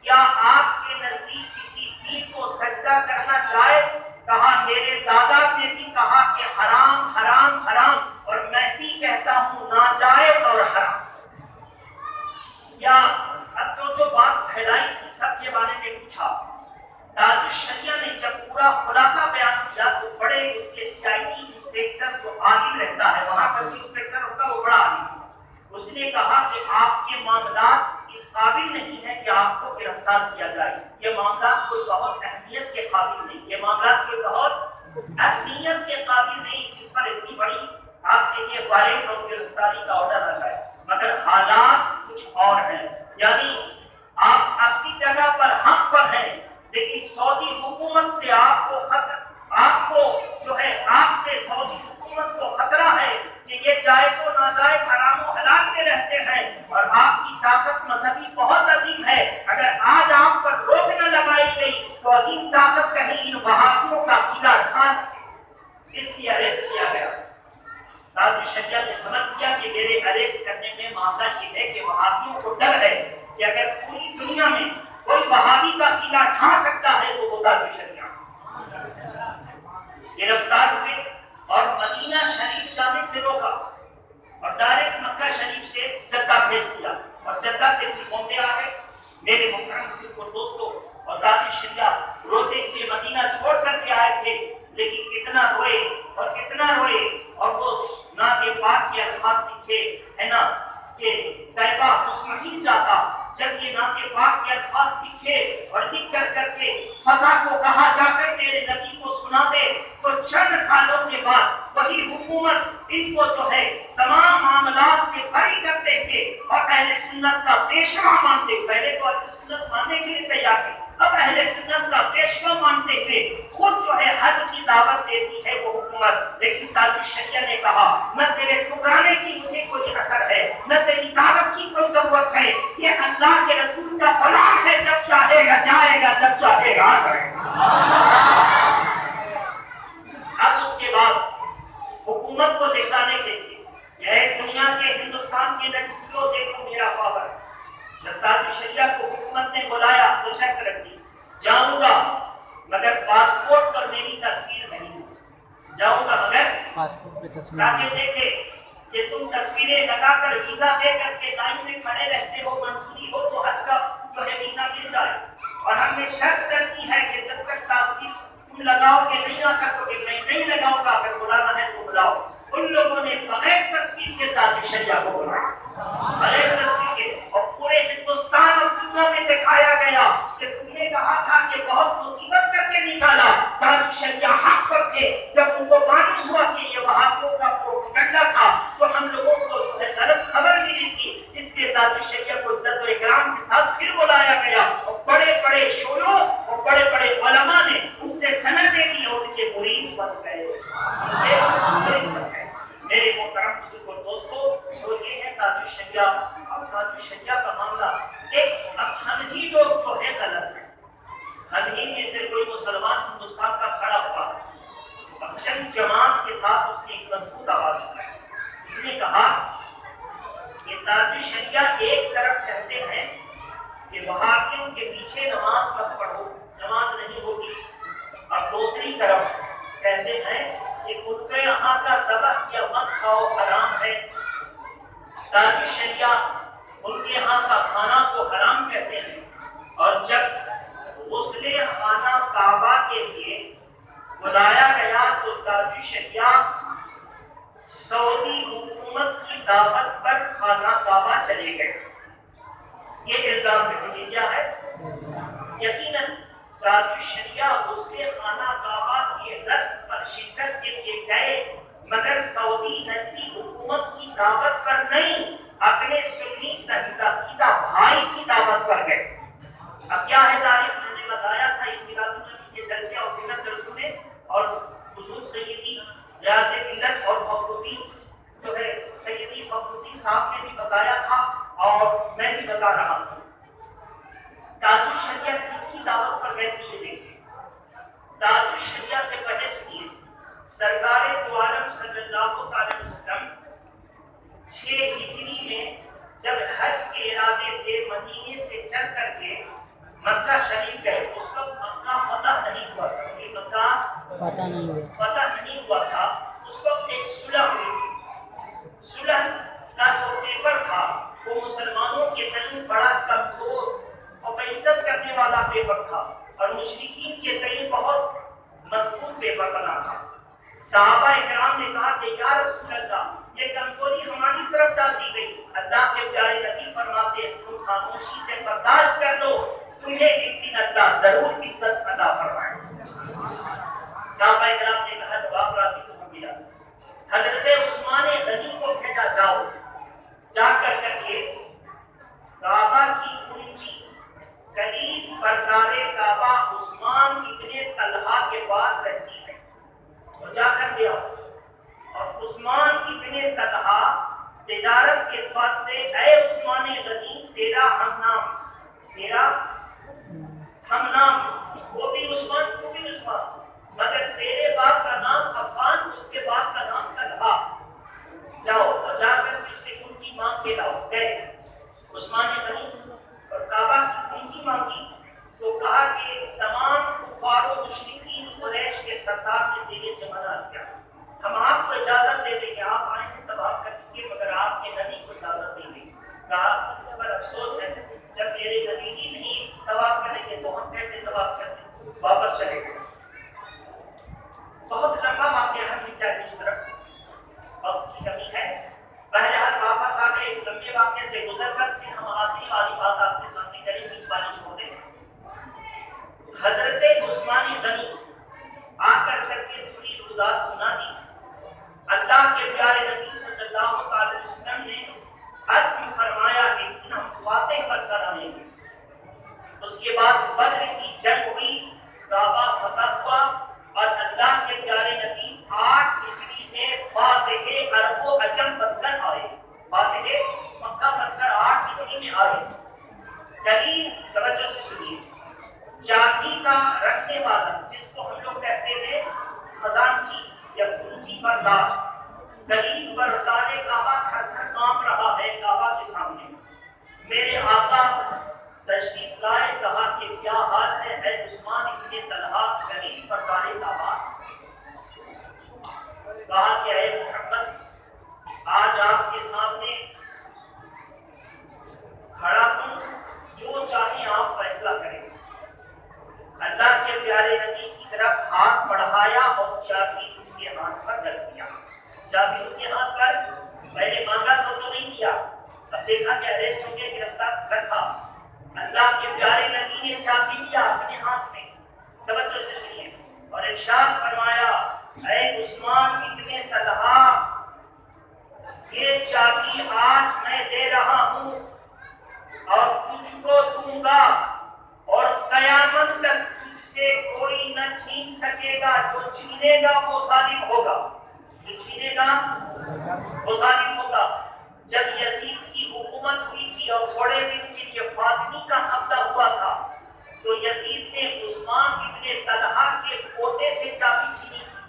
کیا آپ کے نزدیک کسی پیر کو سجدہ کرنا جائز؟ کہا میرے دادا نے بھی کہا کہ حرام حرام حرام، اور میں بھی کہتا ہوں ناجائز اور حرام۔ کیا اب جو بات پھیلائی تھی سب کے بارے میں پوچھا، تاج الشریعہ نے جب پورا خلاصہ بیان کیا تو بڑے اس کے CID انسپیکٹر جو عالم رہتا ہے، وہاں پر بھی انسپیکٹر ہوتا ہے، وہ بڑا عالم، اس نے کہا کہ آپ کے معاملات اس قابل نہیں ہے کہ آپ کو گرفتار کیا جائے، یہ معاملات کوئی بہت اہمیت کے قابل نہیں، یہ معاملات کوئی بہت اہمیت کے قابل نہیں جس پر اتنی بڑی آپ کے لیے وارنٹ اور گرفتاری کا آرڈر آ جائے، مگر حالات کچھ اور ہیں۔ یعنی آپ اپنی جگہ پر حق پر ہیں، لیکن سعودی حکومت سے آپ سے سعودی حکومت کو خطرہ ہے کہ یہ جائز و ناجائز، حرام و حلال میں رہتے ہیں، اور آپ کی طاقت مذہبی بہت عظیم ہے، اگر آج آپ پر روک نہ لگائی گئی تو عظیم طاقت کہیں ان وہابیوں کا قلعہ ڈھا سکے، اس لیے اریسٹ کیا گیا۔ تاج الشریعہ نے سمجھ لیا کہ میرے اریسٹ کرنے میں معاملہ یہ ہے کہ وہابیوں کو ڈر ہے کہ اگر پوری دنیا میں کوئی وہابی کا قلعہ ڈھا سکتا ہے تو وہ تاج الشریعہ۔ گرفتار ہوئے اور مدینہ شریف جانے سے روکا اور ڈائریکٹ مکہ شریف سے جدہ بھیج دیا، اور جدہ سے بامبے آ گئے۔ میرے محترم دوستوں، اور تاج الشریعہ روتے ہوئے مدینہ چھوڑ کر کے آئے تھے، لیکن کتنا روئے اور کتنا روئے، اور وہ نعت پاک کے الفاظ لکھے ہے نا کہ طیبہ اس ہل جاتا جب یہ نعت پاک کے الفاظ لکھے اور لکھ کر کے فضا کو کہا جا کر تیرے نبی کو سنا دے تو چند سالوں کے بعد وہی حکومت ان کو جو ہے تمام معاملات سے بری کرتے ہوئے اور اہل سنت کا پیشوا مانتے، پہلے تو اہل سنت ماننے کے لیے تیار تھے، اب اہل سنت کا پیشوا مانتے ہوئے خود جو ہے حج کی دعوت دیتی ہے وہ حکومت۔ لیکن تاج الشریعہ نے کہا نہ تیرے ٹھکرانے کی مجھے کوئی اثر ہے، نہ تیری دعوت کی کوئی ضرورت ہے، یہ اللہ کے رسول کا غلام ہے، جب چاہے گا جائے گا، جب چاہے گا کرے گا۔ اب اس کے بعد حکومت کو دکھانے کے لیے اے دنیا کے ہندوستان کے نجسیوں دیکھو میرا پاور، جب تاج الشریعہ کو حکومت نے بلایا تو شرط رکھی جاؤں گا مگر پاسپورٹ پر میری تصویر نہیں، جاؤں گا مگر پاسپورٹ پہ تصویر تاکہ دیکھے کہ تم تصویریں لگا کر ویزا دے کر کے لائن میں کھڑے رہتے ہو، منظوری ہو تو حج کا جو ہے ویزا مل جائے، اور ہم نے شرط کرتی ہے کہ جب تک تصویر تم لگاؤ گے نہیں آ سکو گے، میں نہیں لگاؤں گا، اگر بلانا ہے تو بلاؤ۔ ان لوگوں نے بغیر تصویر کے تاج الشریعہ کو بلایا، بغیر تصویر کے، اور پورے ہندوستان اور دنیا میں دکھایا گیا کہ تم نے کہا تھا کہ بہت مصیبت کر کے نکالا، تاج الشریعہ حق پر تھے۔ جب ان کو معلوم ہوا کہ یہ وہابیوں کا پروپیگنڈا تھا تو ہم لوگوں کو جو ہے غلط خبر ملی تھی، اس لیے تاج الشریعہ کو عزت و اکرام کے ساتھ پھر بلایا گیا، اور بڑے بڑے شیوخ اور بڑے بڑے علماء نے ان سے سندیں لی اور ان کے مرید بن گئے۔ میرے محترم بزرگ اور دوستو، تو یہ ہے تاج الشریعہ۔ اب تاج الشریعہ کا معاملہ ایک، اب ہم ہی لوگ جو ہے غلط ہیں، ہم ہی میں سے کوئی مسلمان ہندوستان کا کھڑا ہوا، اب چند جماعت کے ساتھ اس نے ایک مضبوط آواز اٹھائی، اس نے کہا کہ تاج الشریعہ ایک طرف کہتے ہیں کہ وہابیوں کے پیچھے نماز مت پڑھو، نماز نہیں ہوگی، اور دوسری طرف کہتے ہیں کہ ان کے یہاں کا ذبح یا مت کھاؤ حرام ہے۔ تاج الشریعہ ان کے یہاں کا کھانا کو حرام کہتے ہیں، اور جب غسل خانہ کعبہ کے لیے بلایا گیا تو تاج الشریعہ سعودی حکومت کی دعوت پر خانہ کعبہ چلے گئے۔ یہ الزام ہے، کیا ہے؟ یقیناً تاج الشریعہ غسل خانہ کعبہ کی رسم پر شرکت کے لیے گئے، مگر سعودی نجدی حکومت کی دعوت پر نہیں، اپنے سنی صحیح عقیدہ بھائی کی دعوت پر گئے۔ اب کیا ہے تاریخ؟ میں نے بتایا تھا اس میلاد النبی کے جلسے اور دیگر جلسوں میں، اور حضور سیدی ریاض ملت اور فخرالدین جو ہے سیدی فخرالدین صاحب نے بھی بتایا تھا، اور میں بھی بتا رہا ہوں۔ تاج الشریعہ کس کی دعوت پر گئے تھے؟ یہ دیکھیں، تاج الشریعہ سے پہلے سنیے، سرکار دو عالم صلی اللہ علیہ وسلم 6 ہجری میں جب حج کے ارادے سے مدینے سے چل کر کے مکہ شریف گئے، اس وقت مکہ فتح نہیں ہوا تھا، یہ مکہ فتح نہیں ہوا تھا، اس وقت ایک صلح ہوئی تھی۔ صلح کا جو پیپر تھا وہ مسلمانوں کے تئیں بڑا کمزور اور بے عزت کرنے والا پیپر تھا، اور مشرکین کے تئیں بہت مضبوط پیپر بنا تھا۔ صحابہ اکرام نے کہا کہ یا رسول اللہ، یہ کمزوری ہماری طرف ڈال دی گئی، اللہ کے پیارے نبی فرماتے ہیں تم خاموشی سے برداشت کر لو، تمہیں ایک دن اللہ ضرور عزت عطا فرمائے گا۔ صحابہ اکرام نے کہا جواب راضی تو ہم بھی راضی۔ حضرت عثمان غنی کو بھیجا، جاؤ جا کر کے کعبہ کی کنجی کلید بردار کعبہ عثمان ابن طلحہ کے پاس رہتی ہے، تو جا کر دے آؤ۔ اور عثمان ابن طلحہ تجارت کے بعد سے، اے عثمان غنی تیرا ہم نام، تیرا ہم نام، وہ بھی عثمان، وہ بھی عثمان، مگر تیرے باپ کا نام عفان، اس کے باپ کا نام طلحہ، جاؤ اور جا کر اس سے کنجی مانگ کے لاؤ۔ گئے عثمان غنی اور کعبہ کی کنجی مانگی، تو کہا کہ تمام کفار و مشرکین قریش کے سردار نے دینے سے منع کیا، ہم آپ کو اجازت دے دیں کہ آپ آئیں گے طواف کر لیجیے، مگر آپ کے نبی کو اجازت دیں گے۔ کہا پر افسوس ہے، جب میرے نبی ہی نہیں طواف کریں گے تو ہم کیسے طواف کریں؟ واپس چلے گئے۔ بہت لمبا واقعہ ہم نہیں جائیں اس طرف، وقت کی کمی ہے۔ بہرحال واپس آ گئے ایک لمبے واقعے سے گزر کر کے ہم آخری والی بات آپ کے سامنے کریں، بیچ والی چھوڑ دیں۔ حضرت عثمان غنی آ کر کے پوری روایت سنا دی۔ اللہ کے پیارے نبی صلی اللہ علیہ وسلم نے عزم فرمایا کہ ہم فاتح پر کرائیں گے۔ اس کے بعد بدر کی جنگ ہوئی، کعبہ فتح ہوا، اور اللہ کے پیارے نبی 8 ہجری میں فاتح عرب و عجم بن کر آئے، فاتح مکہ بن کر 8 ہجری میں آئے۔ دلیل توجہ سے سنیے، چابی کا رکھنے والا جس کو ہم لوگ کہتے ہیں خزانچی یا کنجی بردار، دلیل بردار کعبہ تھر تھر کانپ رہا ہے کعبہ کے سامنے۔ میرے آقا تشریف لائے، کہا کہ کیا حال ہے اے عثمان ابن طلحہ دلیل بردار کعبہ؟ کہا کہ اے محمد آج آپ کے سامنے کھڑا ہوں، جو چاہیں آپ فیصلہ کریں۔ اللہ کے پیارے نبی کی طرف ہاتھ بڑھایا اور چابی ان کے ہاتھ پر رکھ دیا۔ چابی ان کے ہاتھ پر پہلے مانگا تو نہیں کیا، اب دیکھا کہ اریسٹ ہو کے گرفتار رکھا۔ اللہ کے پیارے نبی نے چابی لیا اپنے ہاتھ میں، توجہ سے سنیے، اور ارشاد فرمایا اے عثمان ابن طلحہ یہ چابی آج میں دے رہا ہوں اور تجھ کو دوں گا، اور قیامت تک تجھ سے کوئی نہ چھین سکے گا، جو چھینے گا وہ ظالم ہوگا، جو چھینے گا وہ ظالم ہوگا۔ جب یزید کی حکومت ہوئی تھی اور تھوڑے دن کے لیے فاطمی کا قبضہ ہوا تھا، تو یزید نے عثمان ابن طلحہ کے پوتے سے چابی چھینی تھی،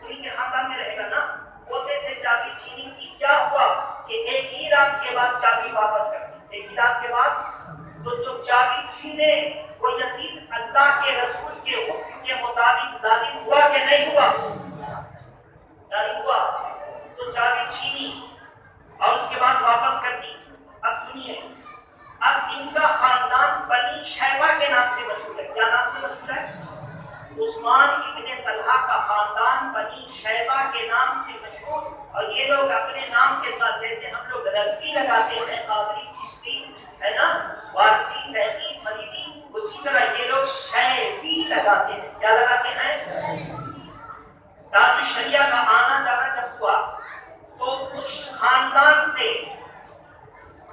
انہیں کے خاندان میں رہے گا نا، پوتے سے چابی چھینی تھی۔ کیا ہوا کہ ایک ہی رات کے بعد چابی واپس کر دی، ایک ہی رات کے بعد۔ تو جو چابی چھینے وہ یزید اللہ کے رسول کے حکم کے مطابق ظالم ہوا کہ نہیں ہوا؟ ظالم ہوا۔ تو چابی چھینی اور اس کے بعد واپس کر دی۔ اب سنیے، اب ان کا خاندان بنی شیبہ کے نام سے مشہور ہے۔ کیا نام سے مشہور ہے؟ عثمان ابن طلحہ کا خاندان بنی شیبہ کے نام سے مشہور، اور یہ لوگ اپنے نام کے ساتھ جیسے ہم لوگ رضوی لگاتے ہیں، قادری، چشتی ہے نا، وارثی، تحقیق، فریدی، اسی طرح یہ لوگ شیبی لگاتے ہیں۔ کیا لگاتے ہیں؟ تاج الشریعہ کا آنا جانا جب ہوا تو اس خاندان سے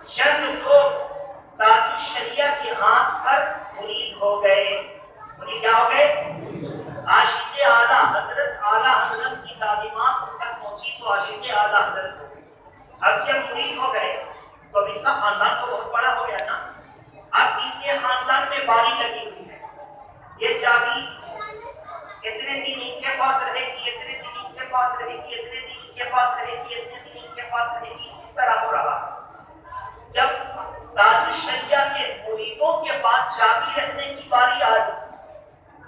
چند لوگ تاج الشریعہ کے ہاتھ پر مرید ہو گئے۔ مرید کیا ہو گئے؟ عاشق اعلیٰ حضرت کی تعلیمات تک پہنچی تو عاشق اعلیٰ حضرت ہو گئے۔ اب جب مرید ہو گئے تو ان کا خاندان تو بہت بڑا ہو گیا نا، اب ان کے خاندان میں باری لگی ہوئی ہے، یہ چابی اتنے دن ان کے پاس رہے گی، اتنے دن ان کے پاس رہے گی، اتنے دن ان کے پاس رہے گی، اتنے دن ان کے پاس رہے گی، اس طرح ہو رہا۔ جب تاج الشریعہ کے مریدوں کے پاس چابی رہنے کی باری آئی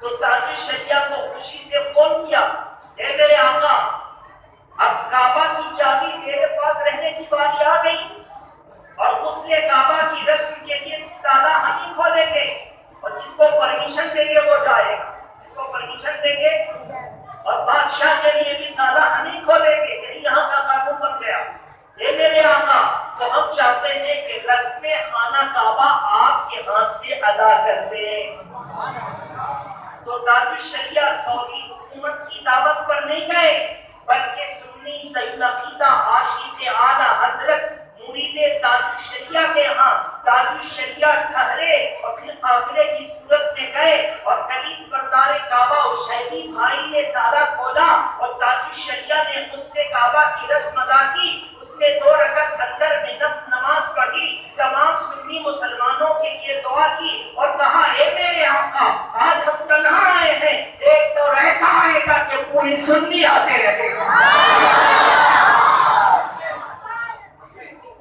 تو تاج الشریعہ کو خوشی سے فون کیا، اے میرے آقا اب کعبہ کی چابی میرے پاس رہنے کی باری آ گئی، اور غسل کعبہ کی رسم کے لیے تالا ہم ہی کھولیں گے، اور جس کو پرمیشن دیں گے وہ جائے گا، جس کو پرمیشن دیں گے، اور بادشاہ کے لیے بھی تالا ہم ہی کھولیں گے۔ یہی یہاں کا قانون بن گیا۔ اے میرے آقا تو ہم چاہتے ہیں کہ رسم خانہ کعبہ آپ کے ہاتھ سے ادا کر دیں۔ تو تاج الشریعہ سعودی حکومت کی دعوت پر نہیں گئے، بلکہ سنی سید عقیدہ عاشق اعلیٰ حضرت مرید تاج الشریعہ کے ہاں تاج الشریعہ ٹھہرے، اور پھر قافلے کی صورت میں گئے، اور کلید بردار کعبہ اور شیبی بھائی نے تالا کھولا، اور تاج الشریعہ نے غسل کعبہ کی رسم ادا کی، اس میں 2 رکعت اندر میں نفل نماز پڑھی، تمام سنی مسلمانوں کے لیے دعا کی، اور کہا اے میرے آقا آج ہم تنہا آئے ہیں، ایک دور ایسا آئے گا کہ پوری سنی آتے رہے گا۔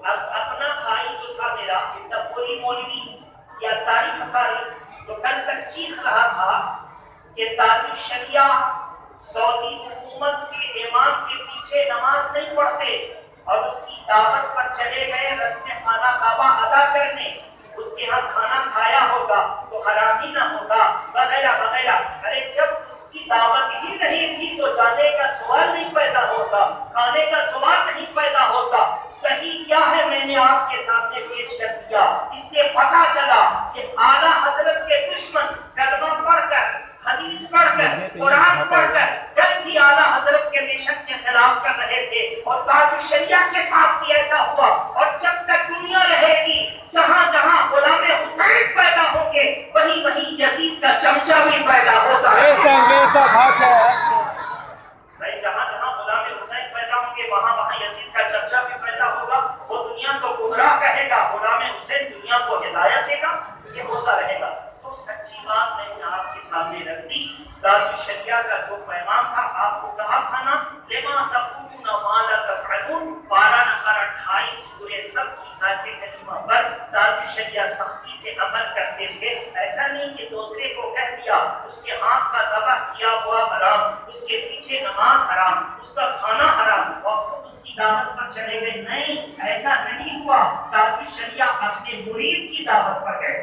اپنا بھائی جو تھا میرا ٹپوری مولوی یا تاریخ تاریخ تو کل تک چیخ رہا تھا کہ تاج الشریعہ سعودی حکومت کے امام کے پیچھے نماز نہیں پڑھتے، اور اس کی دعوت پر چلے گئے رسم خانہ کعبہ ادا کرنے۔ اس کے ہاں کھانا کھایا ہوگا تو حرامی نہ ہوگا وغیرہ وغیرہ. ارے جب اس کی دعوت ہی نہیں تھی تو جانے کا سوال نہیں پیدا ہوتا, کھانے کا سوال نہیں پیدا ہوتا. صحیح کیا ہے میں نے آپ کے سامنے پیش کر دیا. اس سے پتہ چلا کہ اعلیٰ حضرت کے دشمن کلمہ پڑھ کر, حدیث پڑھ کر, قرآن پڑھ کر جب بھی اعلیٰ حضرت کے مشن کے خلاف کر رہے تھے, اور تاج الشریعہ کے ساتھ بھی ایسا ہوا. اور جب تک دنیا رہے گی, جہاں جہاں غلام حسین پیدا ہوں گے وہیں وہیں یزید کا چمچہ بھی پیدا ہوتا ہے. بھائی جہاں جہاں غلام حسین پیدا ہوں گے وہاں وہاں یزید کا چمچہ بھی پیدا ہوگا. وہ دنیا کو گمراہ کہے گا, غلام حسین دنیا کو ہدایت دے گا. یہ ہوتا رہے گا. تو سچی بات میں نے آپ کے سامنے رکھ دی. تاج الشریعہ کا جو پیغام تھا آپ کو کہا تھا نا, لما تقولون ما لا تفعلون, پارہ نمبر 28 سورہ صف کی ذات کریمہ پر تاج الشریعہ سختی سے عمل کرتے تھے. ایسا نہیں کہ دوسرے کو کہہ دیا اس کے ہاتھ کا ذبح کیا ہوا حرام, اس کے پیچھے نماز حرام, اس کا کھانا حرام, اور خود اس کی دعوت پر چلے گئے. نہیں, ایسا نہیں ہوا. تاج الشریعہ اپنے مرید کی دعوت پر گئے.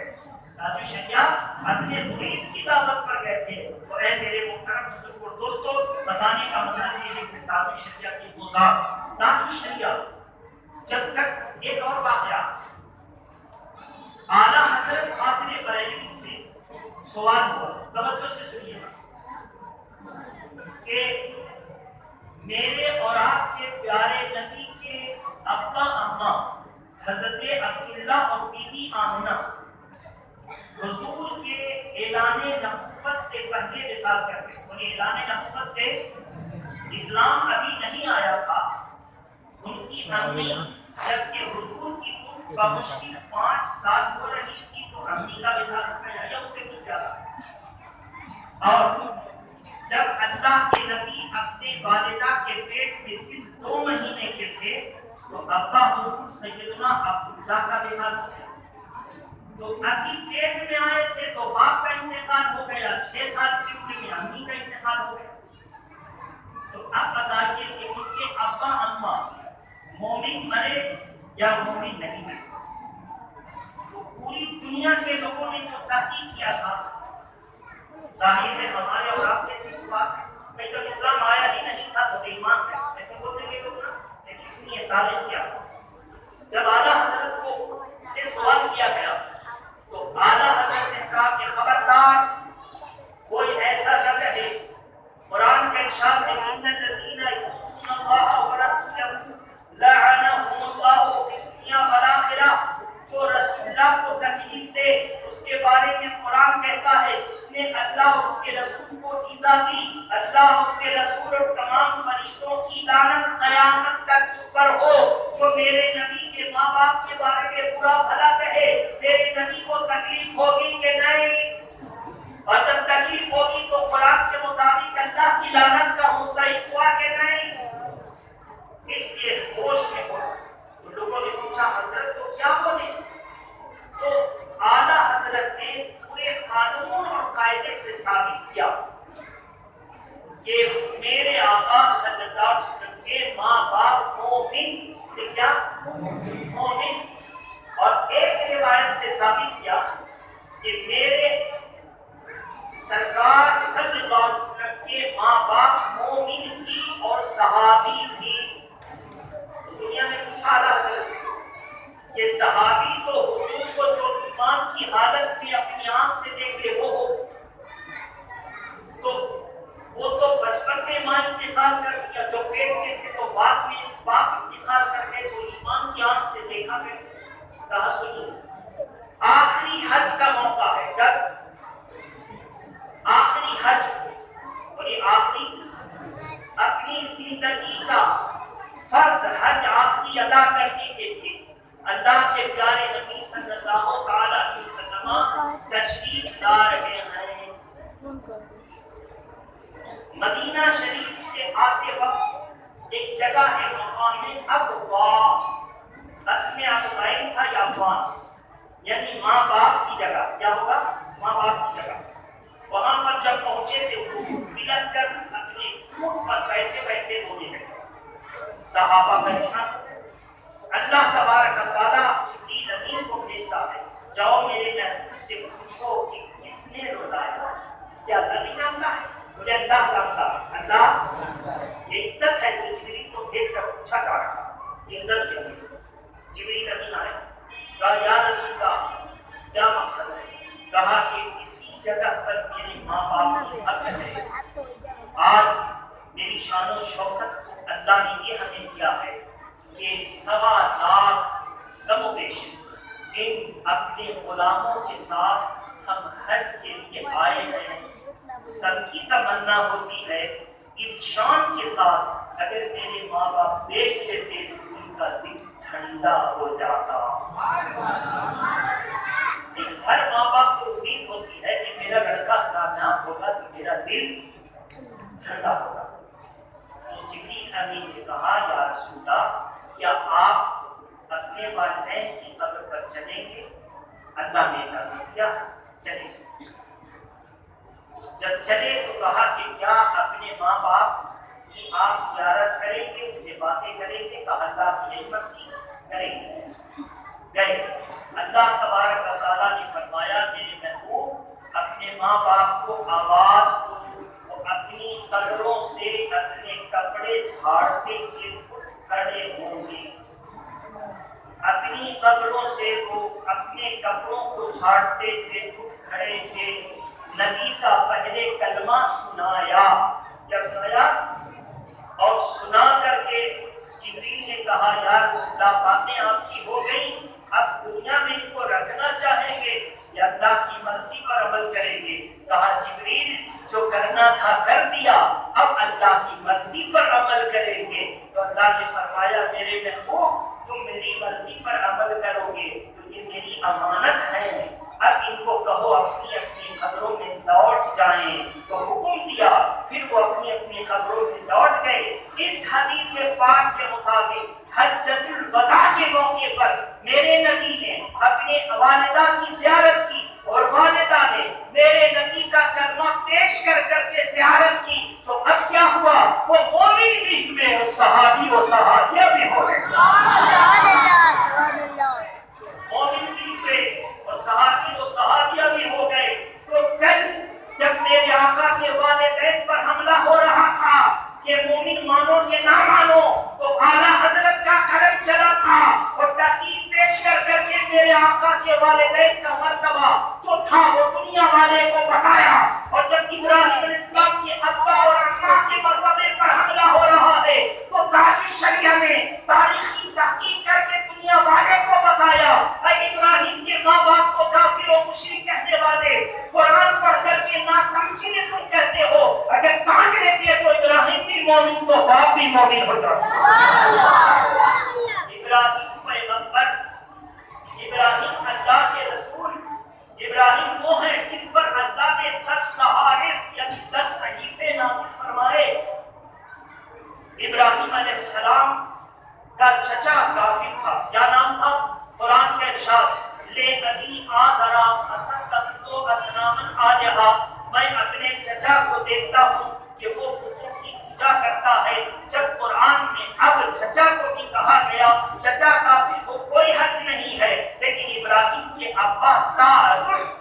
تاج الشریعہ اپنے مرید کی دعوت پر گئے تھے. تو اے میرے محترم بزرگوں دوستو, بتانے کا مطلب یہ ہے کہ تاج الشریعہ کی گزار, تاج الشریعہ جب تک. ایک اور واقعہ, اعلیٰ حضرت قاسم بریلوی سے سوال ہوا, توجہ سے سنیے کہ میرے اور آپ کے پیارے نبی کے ابا اماں حضرت عبداللہ اور بیوی آمنہ حضور کے اعلان نبوت سے پہلے وصال کر گئے. انہیں اعلان نبوت سے, اسلام ابھی نہیں آیا تھا. ان کی امی جبکہ حضور کی عمر بمشکل 5 سال ہو رہی تھی تو امی کا وصال ہو گیا یا اس سے کچھ زیادہ. اور جب اللہ کے نبی اپنے والدہ کے پیٹ میں صرف 2 مہینے کے تھے تو ابا حضور سیدنا عبداللہ کا وصال ہو گیا. تو ابھی پیٹ میں آئے تھے تو باپ کا انتقال ہو گیا, 6 سال کی عمر میں امی کا انتقال ہو گیا. تو اب بتائیے کہ ان کے ابا اماں مومن مرے یا مومن نہیں مرے. تو پوری دنیا کے لوگوں نے جو تحقیق کیا تھا, ظاہر ہے ہمارے اور آپ جیسی بات ہے, جب اسلام آیا ہی نہیں تھا تو ایمان تھا, ایسے بولتے ہیں لوگ نا. لیکن سنیے تاریخ کیا, جب اعلیٰ حضرت کو سے سوال کیا گیا تو اعلیٰ حضرت نے کہا کہ خبردار کوئی ایسا نہ کہے. قرآن کا ارشاد ہے ان الذین یؤذون اللہ ورسولہ لعنهم اللہ فی الدنیا والآخرہ. جو رسول اللہ کو تکلیف دے اس کے بارے میں قرآن کہتا ہے جس نے اللہ اور اس کے رسول کو ایذا دی, اللہ اس کے رسول اور تمام فرشتوں کی لعنت قیامت تک اس پر ہو. جو میرے نبی کے ماں باپ کے بارے میں برا بھلا کہے, میرے نبی کو تکلیف ہوگی کہ نہیں؟ اور جب تکلیف ہوگی تو قرآن کے مطابق اللہ کی لعنت کا مستحق ہوا کہ نہیں؟ اس لیے ہوش میں ہو. تو لوگوں نے پوچھا حضرت تو کیا بولے؟ تو اعلیٰ حضرت نے پورے قانون اور قاعدے سے ثابت کیا کہ میرے آقا صلی اللہ علیہ وسلم کے ماں باپ مومن, کیا مومن. اور ایک روایت سے ثابت کیا کہ میرے سرکار صلی اللہ علیہ وسلم کے ماں باپ مومن بھی اور صحابی بھی. دنیا میں پوچھا اعلیٰ حضرت سے کہ صحابی تو حضور کو جو ایمان کی حالت میں اپنی آنکھ سے دیکھ لے وہ ہو, تو وہ تو بچپن میں ماں انتقال کر دیا, جو پیٹ میں تھے تو بعد میں باپ انتقال کر گئے, تو ایمان کی آنکھ سے دیکھا کیسے؟ کہا سنو, آخری حج کا موقع ہے, جب آخری حج, بولے آخری اپنی زندگی کا فرض حج آخری ادا کرنے کے لیے اللہ کے پیارے نبی صلی اللہ تعالی علیہ وسلم تشریف لا رہے ہیں. مدینہ شریف سے آتے وقت ایک جگہ ہے مقام ابوا, اصل میں ابوائن تھا یا ابوان, یعنی ماں باپ کی جگہ. کیا ہوگا؟ ماں باپ کی جگہ. وہاں پر جب پہنچے تھے حضور ملن کر اپنے اونٹ پر بیٹھے بیٹھے رونے لگے. صحابہ پریشان. اللہ تبارک و تعالیٰ جبریل امین کو بھیجتا ہے, جا جاؤ میرے محبوب سے پوچھو کہ کس نے رلایا. کیا اللہ نہیں جانتا ہے؟ مجھے اللہ جانتا ہے. اللہ یہ عزت ہے جو جبریل کو دیکھ کر پوچھا جا رہا. عزت کے لیے جبریل امین آئے. کہا یا رسول اللہ کیا مقصد ہے؟ کہا کہ اسی جگہ پر میرے ماں باپ کی حق ہے. آج میری شان و شوکت کو اللہ نے یہ ہمیں دیا ہے کہ 1.25 لاکھ کم و بیش ان اپنے غلاموں کے ساتھ ہم حج کے لیے آئے ہیں. سب کی تمنا ہوتی ہے اس شان کے ساتھ اگر میرے ماں باپ دیکھ لیتے تو ان کا دل ٹھنڈا ہو جاتا. ہر ماں باپ کو امید ہوتی ہے کہ میرا لڑکا کامیاب ہوگا تو میرا دل ٹھنڈا ہوگا. تو جبریل امین نے کہا یا رسول اللہ کیا آپ اپنے والدین کی قبر پر چلیں گے؟ اللہ نے اجازت دیا چلیں. جب چلے تو کہا کہ کیا اپنے ماں باپ کی آپ زیارت کریں گے، ان سے باتیں کریں گے؟ کہا اللہ کی مرضی کریں گے. گئے. اللہ تبارک و تعالیٰ نے فرمایا میرے محبوب اپنے ماں باپ کو آواز دو وہ اپنی قبروں سے اپنے کپڑے جھاڑتے ہوئے اٹھ کھڑے ہوں گے. اپنی قبروں سے وہ اپنے کپڑوں کو جھاڑتے ہوئے اٹھ کھڑے تھے. نبی کا پہلے کلمہ سنایا. کیا سنایا؟ اور سنا کر کے جبریل نے کہا یا رسول اللہ باتیں آپ کی ہو گئی، اب دنیا میں ان کو رکھنا چاہیں گے یا اللہ کی مرضی پر عمل کریں گے؟ کہا جبریل جو کرنا تھا کر دیا، اب اللہ کی مرضی پر عمل کریں گے. تو اللہ نے فرمایا میرے محبوب تم میری مرضی پر عمل کرو گے تو یہ میری امانت ہے. اب ان کو کہو اپنی اپنی قبروں میں لوٹ جائیں. تو حکم دیا، پھر وہ اپنی اپنی قبروں میں لوٹ گئے. اس حدیث پاک کے مطابق حجۃ الوداع کے موقع پر میرے نبی نے اپنے والدہ کی زیارت کی اور والدہ نے میرے نبی کا کلمہ پیش کر کر کے زیارت کی. تو اب کیا ہوا؟ وہ مومن بھی ہوئے اور صحابی و صحابیہ بھی ہو گئے. مومن بھی ہوئے اور صحابی و صحابیہ بھی ہو گئے. تو کل جب میرے آقا کے والدین پر حملہ ہو رہا تھا کہ مومن مانو کہ نہ مانو، تو اعلیٰ حضرت کا قلم چلا تھا اور تحقیق پیش کر کر کے میرے آقا کے والدین کا مرتبہ جو تھا وہ دنیا والے کو بتایا. اور جب ابراہیم علیہ السلام کے ابا اور اماں کے مرتبے پر حملہ ہو رہا ہے تو تاج الشریعہ نے تاریخی تحقیق کر کے دنیا والے کو بتایا. اے ابراہیم کے ماں باپ کو کافر و مشرک کہنے والے، قرآن پڑھ کر کے ناسمجھی تم کہتے ہو، اگر سمجھ لیتے تو ابراہیم بھی مومن تو باپ بھی مومن ہوتا. ابراہیم پیغمبر، ابراہیم اللہ کے رسول، ابراہیم وہ ہیں جن پر اللہ نے 10 صحائف یعنی 10 صحیفے نازل فرمائے. ابراہیم علیہ السلام کا چچا کافر تھا. کیا نام تھا؟ قرآن کا ارشاد لے ابی آزرا اتخذوا اصناما آلہہ. میں اپنے چچا کو دیکھتا ہوں کہ وہ بتوں کی پوجا کرتا ہے. جب قرآن میں اب چچا کو بھی کہا گیا، چچا کافر کو کوئی حرج نہیں ہے، لیکن ابراہیم کے ابا تعلق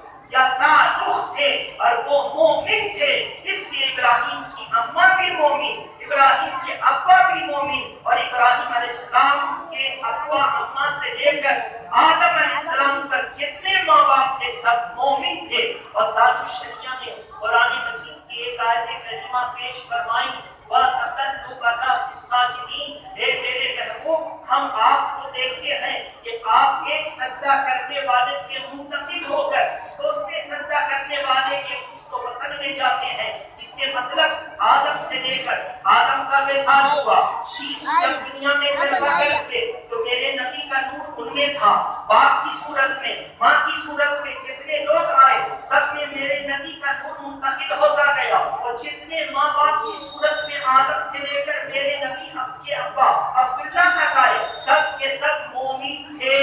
تھے اور وہ مومن تھے، اس لیے ابراہیم کی اماں بھی مومن، ابراہیم کے ابا بھی مومن. اور ابراہیم علیہ السلام کے ابا اماں سے لے کر آدم علیہ السلام تک جتنے ماں باپ تھے سب مومن تھے. اور تاج الشریعہ نے قرآن مجید کی ایک آیت کریمہ پیش فرمائی وَتَقَلُّبَكَ فِي السَّاجِدِينَ. اے میرے محبوب ہم آپ کو دیکھتے ہیں کہ آپ ایک سجدہ کرنے والے سے منتقل ہو کر دوسرے سجدہ کرنے والے کے پشت و بطن میں جاتے ہیں. اس سے مطلب آدم سے لے کر آدم کا وصال ہوا، شیش جب دنیا میں جلوہ کرتے تو میرے نبی کا نور ان میں تھا. باپ کی صورت میں، ماں کی صورت میں جتنے لوگ آئے سب میں میرے نبی کا نور منتقل ہوتا گیا. اور جتنے ماں باپ کی صورت میں آدم سے لے کر میرے نبی کے ابا عبداللہ تک آئے سب کے سب مومن تھے.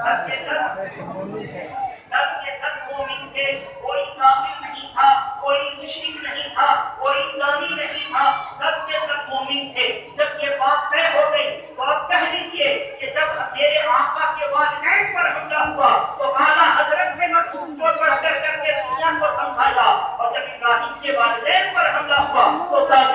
سب کے سب مومن تھے. کوئی کافر نہیں تھا، کوئی مشرک نہیں تھا، کوئی زانی نہیں تھا، سب کے سب مومن تھے. جب یہ بات طے ہو گئی تو اب کہہ لیجیے کہ جب میرے آقا کے والدین پر حملہ ہوا تو اعلیٰ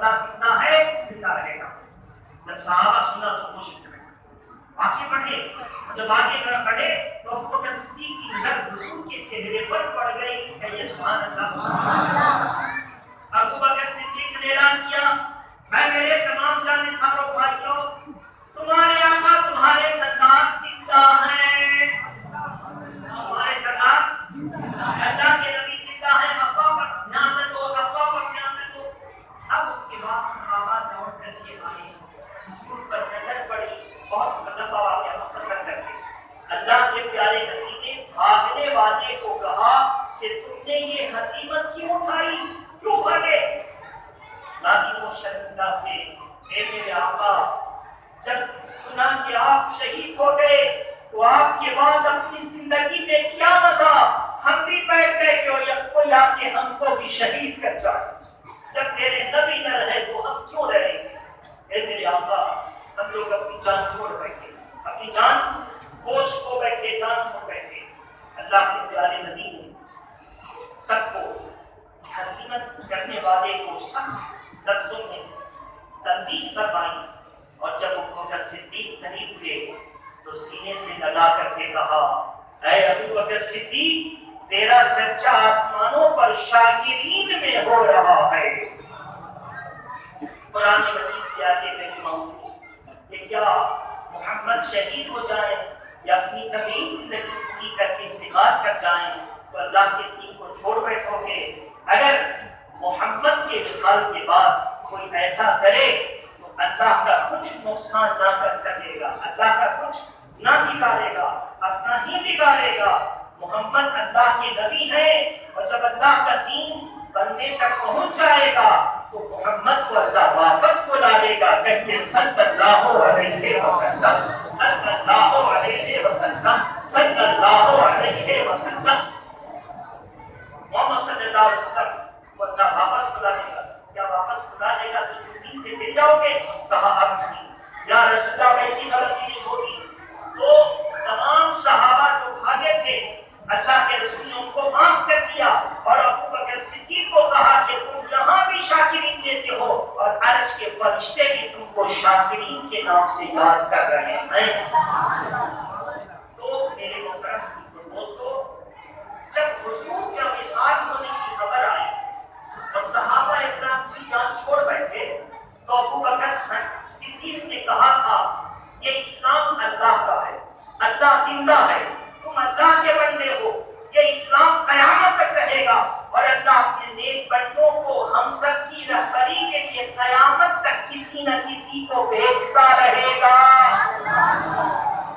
بندہ زندہ ہے زندہ رہے گا. جب صحابہ سنا تو خوش ہوئے. آگے بڑھے. جب آگے بڑھے تو ابو بکر صدیق کی نظر حضور کے چہرے پر پڑ گئی. کہیے سبحان اللہ. ابو بکر صدیق نے اعلان کیا میں میرے تمام جانثاروں بھائیوں تمہارے آقا تمہارے سردار زندہ ہیں. تمہارے سردار اللہ کے نبی زندہ ہیں. ابا پر دھیان دو ابا پر دھیان دو. اب اس کے بعد صحابہ دوڑ کر کے آئے. حضور پر نظر پڑی. بہت مطلب واقعہ مختصر کر کے اللہ کے پیارے نبی نے بھاگنے والے کو کہا کہ تم نے یہ ہزیمت کیوں اٹھائی کیوں بھاگے. نادی وہ شرمندہ تھے. اے میرے آقا جب سنا کہ آپ شہید ہو گئے تو آپ کے بعد اپنی زندگی میں کیا مزہ. ہم بھی بیٹھ گئے کہ کوئی آ کے ہم کو بھی شہید کر جائے. جب میرے نبی نہ رہے تو ہم کیوں رہیں گے. اے میرے آقا ہم لوگ اپنی جان چھوڑ بیٹھے. اپنی جان ہوش کھو بیٹھے. جان چھوڑ بیٹھے. اللہ کے پیارے نبی نے سب کو ہزیمت کرنے والے کو سخت لفظوں میں تنبیہ فرمائی. اور جب ابو بکر صدیق قریب ہوئے تو سینے سے لگا کر کے کہا اے ابو بکر صدیق تیرا چرچا آسمانوں پر شاکرین میں ہو رہا ہے. قرآن مجید کی آیتیں کریمہ کہ کیا محمد شہید ہو جائیں یا اپنی طویل زندگی پوری کر کے انتقال کر جائیں تو اللہ کے دین کو چھوڑ بیٹھو گے. اگر محمد کے وصال کے بعد کوئی ایسا کرے تو اللہ کا کچھ نقصان نہ کر سکے گا. اللہ کا کچھ نہ بگاڑے گا. اپنا ہی بگاڑے گا. محمد اللہ کے نبی ہیں اور جب اللہ کا دین بندے تک پہنچ جائے گا تو محمد کو اللہ واپس بلا لے گا. کہتے صلی اللہ علیہ وسلم صلی اللہ علیہ وسلم صلی اللہ علیہ وسلم. محمد صلی اللہ علیہ وسلم کو اللہ واپس بلا لے گا. کیا واپس بلا لے گا تو دین سے گر جاؤ گے. کہا اب نہیں. یا رسول اللہ ایسی غلطی نہیں ہوگی. تو تمام صحابہ جو بھاگے تھے اللہ کے رسول نے ان کو معاف کر دیا اور ابو بکر صدیق کو کہا کہ تم یہاں بھی شاکرین میں سے ہو اور عرش کے فرشتے بھی تم کو شاکرین کے نام سے یاد کر رہے ہیں. تو میرے محترم دوستو جب حضور کا وصال ہونے کی خبر آئی اور صحابہ اکرام کی جان چھوڑ بیٹھے تو ابو بکر صدیق نے کہا تھا یہ اسلام اللہ کا ہے. اللہ زندہ ہے. تم اللہ کے بندے ہو. یہ اسلام قیامت تک رہے گا اور اللہ اپنے نیک بندوں کو ہم سب کی رہبری کے لیے قیامت تک کسی نہ کسی کو بھیجتا رہے گا.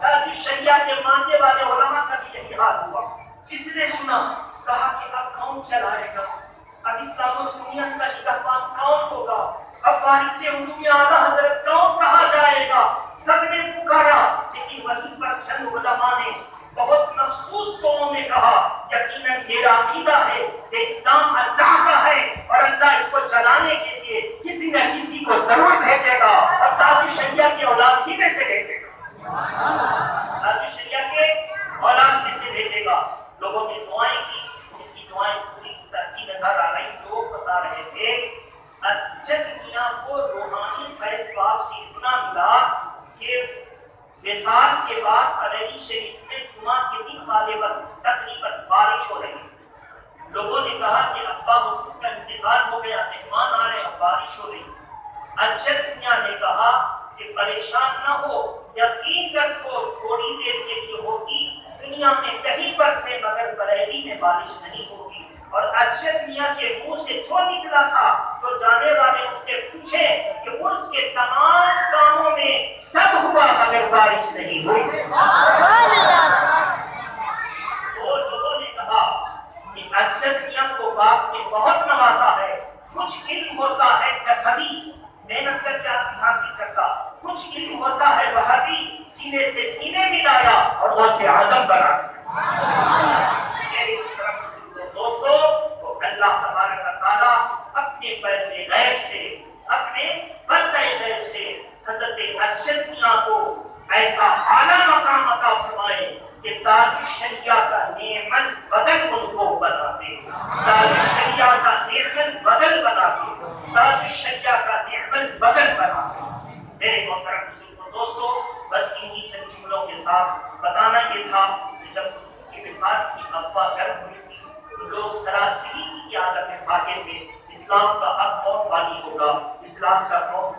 تاج الشریعہ کے ماننے والے علماء کا بھی یہی حال ہوا. جس نے سنا کہا کہ اب کون چلائے گا. اب اسلام و سنت کا نگہبان کون ہوگا. اب فارس علوم اعلیٰ حضرت کون کہا جائے گا. سب نے پکارا لیکن وہیں پر چند علماء نے بہت مخصوص قوموں میں کہا یقیناً میرا عقیدہ ہے کہ اسلام اللہ کا ہے اور اللہ اس کو چلانے کے لیے کسی نہ کسی کو ضرور بھیجے گا اور تاج الشریعہ کی اولاد ہی میں سے بھیجے گا. تاج الشریعہ کے اولاد میں سے بھیجے گا. لوگوں نے دعائیں کی. اس کی دعائیں پوری کی نظر آ رہی. لوگ بتا رہے تھے اسجد میاں کو روحانی فیض باب سے اتنا ملا کہ وصال کے بعد علیہ شریف میں جمعہ کے دن غالباً تقریباً بارش ہو رہی. لوگوں نے کہا کہ ابا حضور کا انتقال ہو گیا مہمان آ رہے ہیں بارش ہو رہی. اسجد میاں نے کہا کہ پریشان نہ ہو یقین کر کو تھوڑی دیر کے لیے ہوگی دنیا میں کہیں پر سے مگر بریلی میں بارش نہیں ہوگی. اور اسجد میاں کے منہ سے جو نکلا تھا تو جانے والے ان سے پوچھے کہ عرس کے تمام کاموں میں سب ہوا مگر بارش نہیں ہوئی. تو لوگوں نے کہا کہ اسجد میاں کو باپ نے بہت نوازا ہے. کچھ علم ہوتا ہے کسبی محنت کر کے آدمی حاصل کرتا. کچھ علم ہوتا ہے وہابی سینے سے سینے ملایا اور وہ سے اعظم بنا. دوستو تو اللہ تبارک و تعالیٰ اپنے پردے غیب سے اپنے پردے غیب سے حضرت اسجد میاں کو ایسا اعلیٰ مقام عطا فرمائے کہ تاج الشریعہ کا نعمت بدل ان کو بنا دے. تاج الشریعہ کا نعمت بدل بنا دے. تاج الشریعہ کا افواہ گرم ہوئی تھی تو لوگ سراسری کی عادت میں بھاگے تھے، اسلام کا اب کون والی ہوگا، اسلام کا کون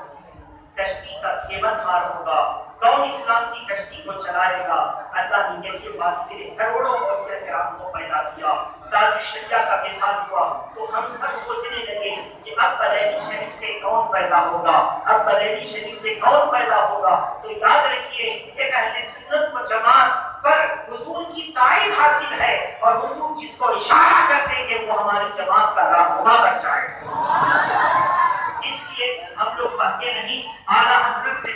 کشتی کا کیمت ہار ہوگا، کون اسلام کی کشتی کو چلائے گا۔ اللہ نے یہ بات کے لیے کروڑوں اولیاء کرام کو پیدا کیا، تاج الشریعہ کا مثال ہوا تو ہم سب سوچنے لگے کہ اب بریلی شریف سے کون پیدا ہوگا، اب بریلی شریف سے کون پیدا ہوگا۔ تو یاد رکھیے ایک اہل سنت و جماعت پر حضور کی تائید حاصل ہے، اور حضور جس کو اشارہ کر دیں گے وہ ہماری جماعت کا رہنما بن جائے۔ اس لیے ہم لوگ بہتے نہیں، اعلیٰ حضرت نے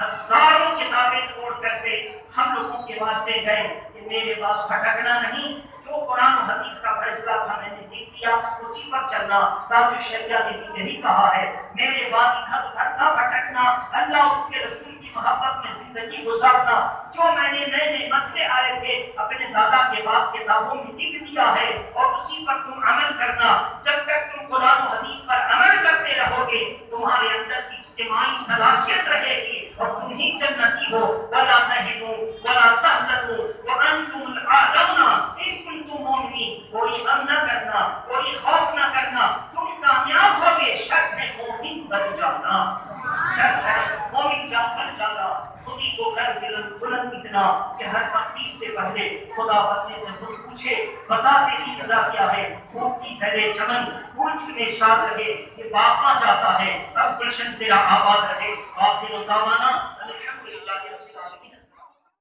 ہزاروں کتابیں چھوڑ کر کے ہم لوگوں کے واسطے گئے کہ میرے بعد بھٹکنا نہیں، جو قرآن و حدیث کا فیصلہ تھا میں نے دیکھ دیا اسی پر چلنا۔ تاج الشریعہ نے بھی یہی کہا ہے، میرے بعد ادھر ادھر نہ بھٹکنا، اللہ اس کے رسول کی محبت میں زندگی گزارنا۔ جو میں نے نئے نئے مسئلے آئے تھے اپنے دادا کے باپ کتابوں میں لکھ دیا ہے، اور اسی پر تم عمل کرنا۔ جب تک تم قرآن و حدیث پر عمل کرتے رہو گے تمہارے اندر اجتماعی صلاحیت رہے گی اور تم ہی جنتی ہو۔ وَلَا تَهِنُوا وَلَا تَحْزَنُوا وَأَنْتُمُ الْأَعْلَوْنَ إِن كُنتُم مُؤْمِنِينَ۔ کوئی غم نہ کرنا، کوئی خوف نہ کرنا، تم کامیاب ہوگے، شرط ہے مومن بن جانا، شرط ہے مومن بن جانا۔ خودی کو کر بلند اتنا کہ ہر تقدیر سے پہلے خدا بندے سے خود پوچھے بتا تیری رضا کیا ہے۔ خوب کی سہرے چمن پھول چنے شاد رہے، یہ باغ جاتا ہے اب گلشن تیرا آباد رہے۔ آخر دعوانا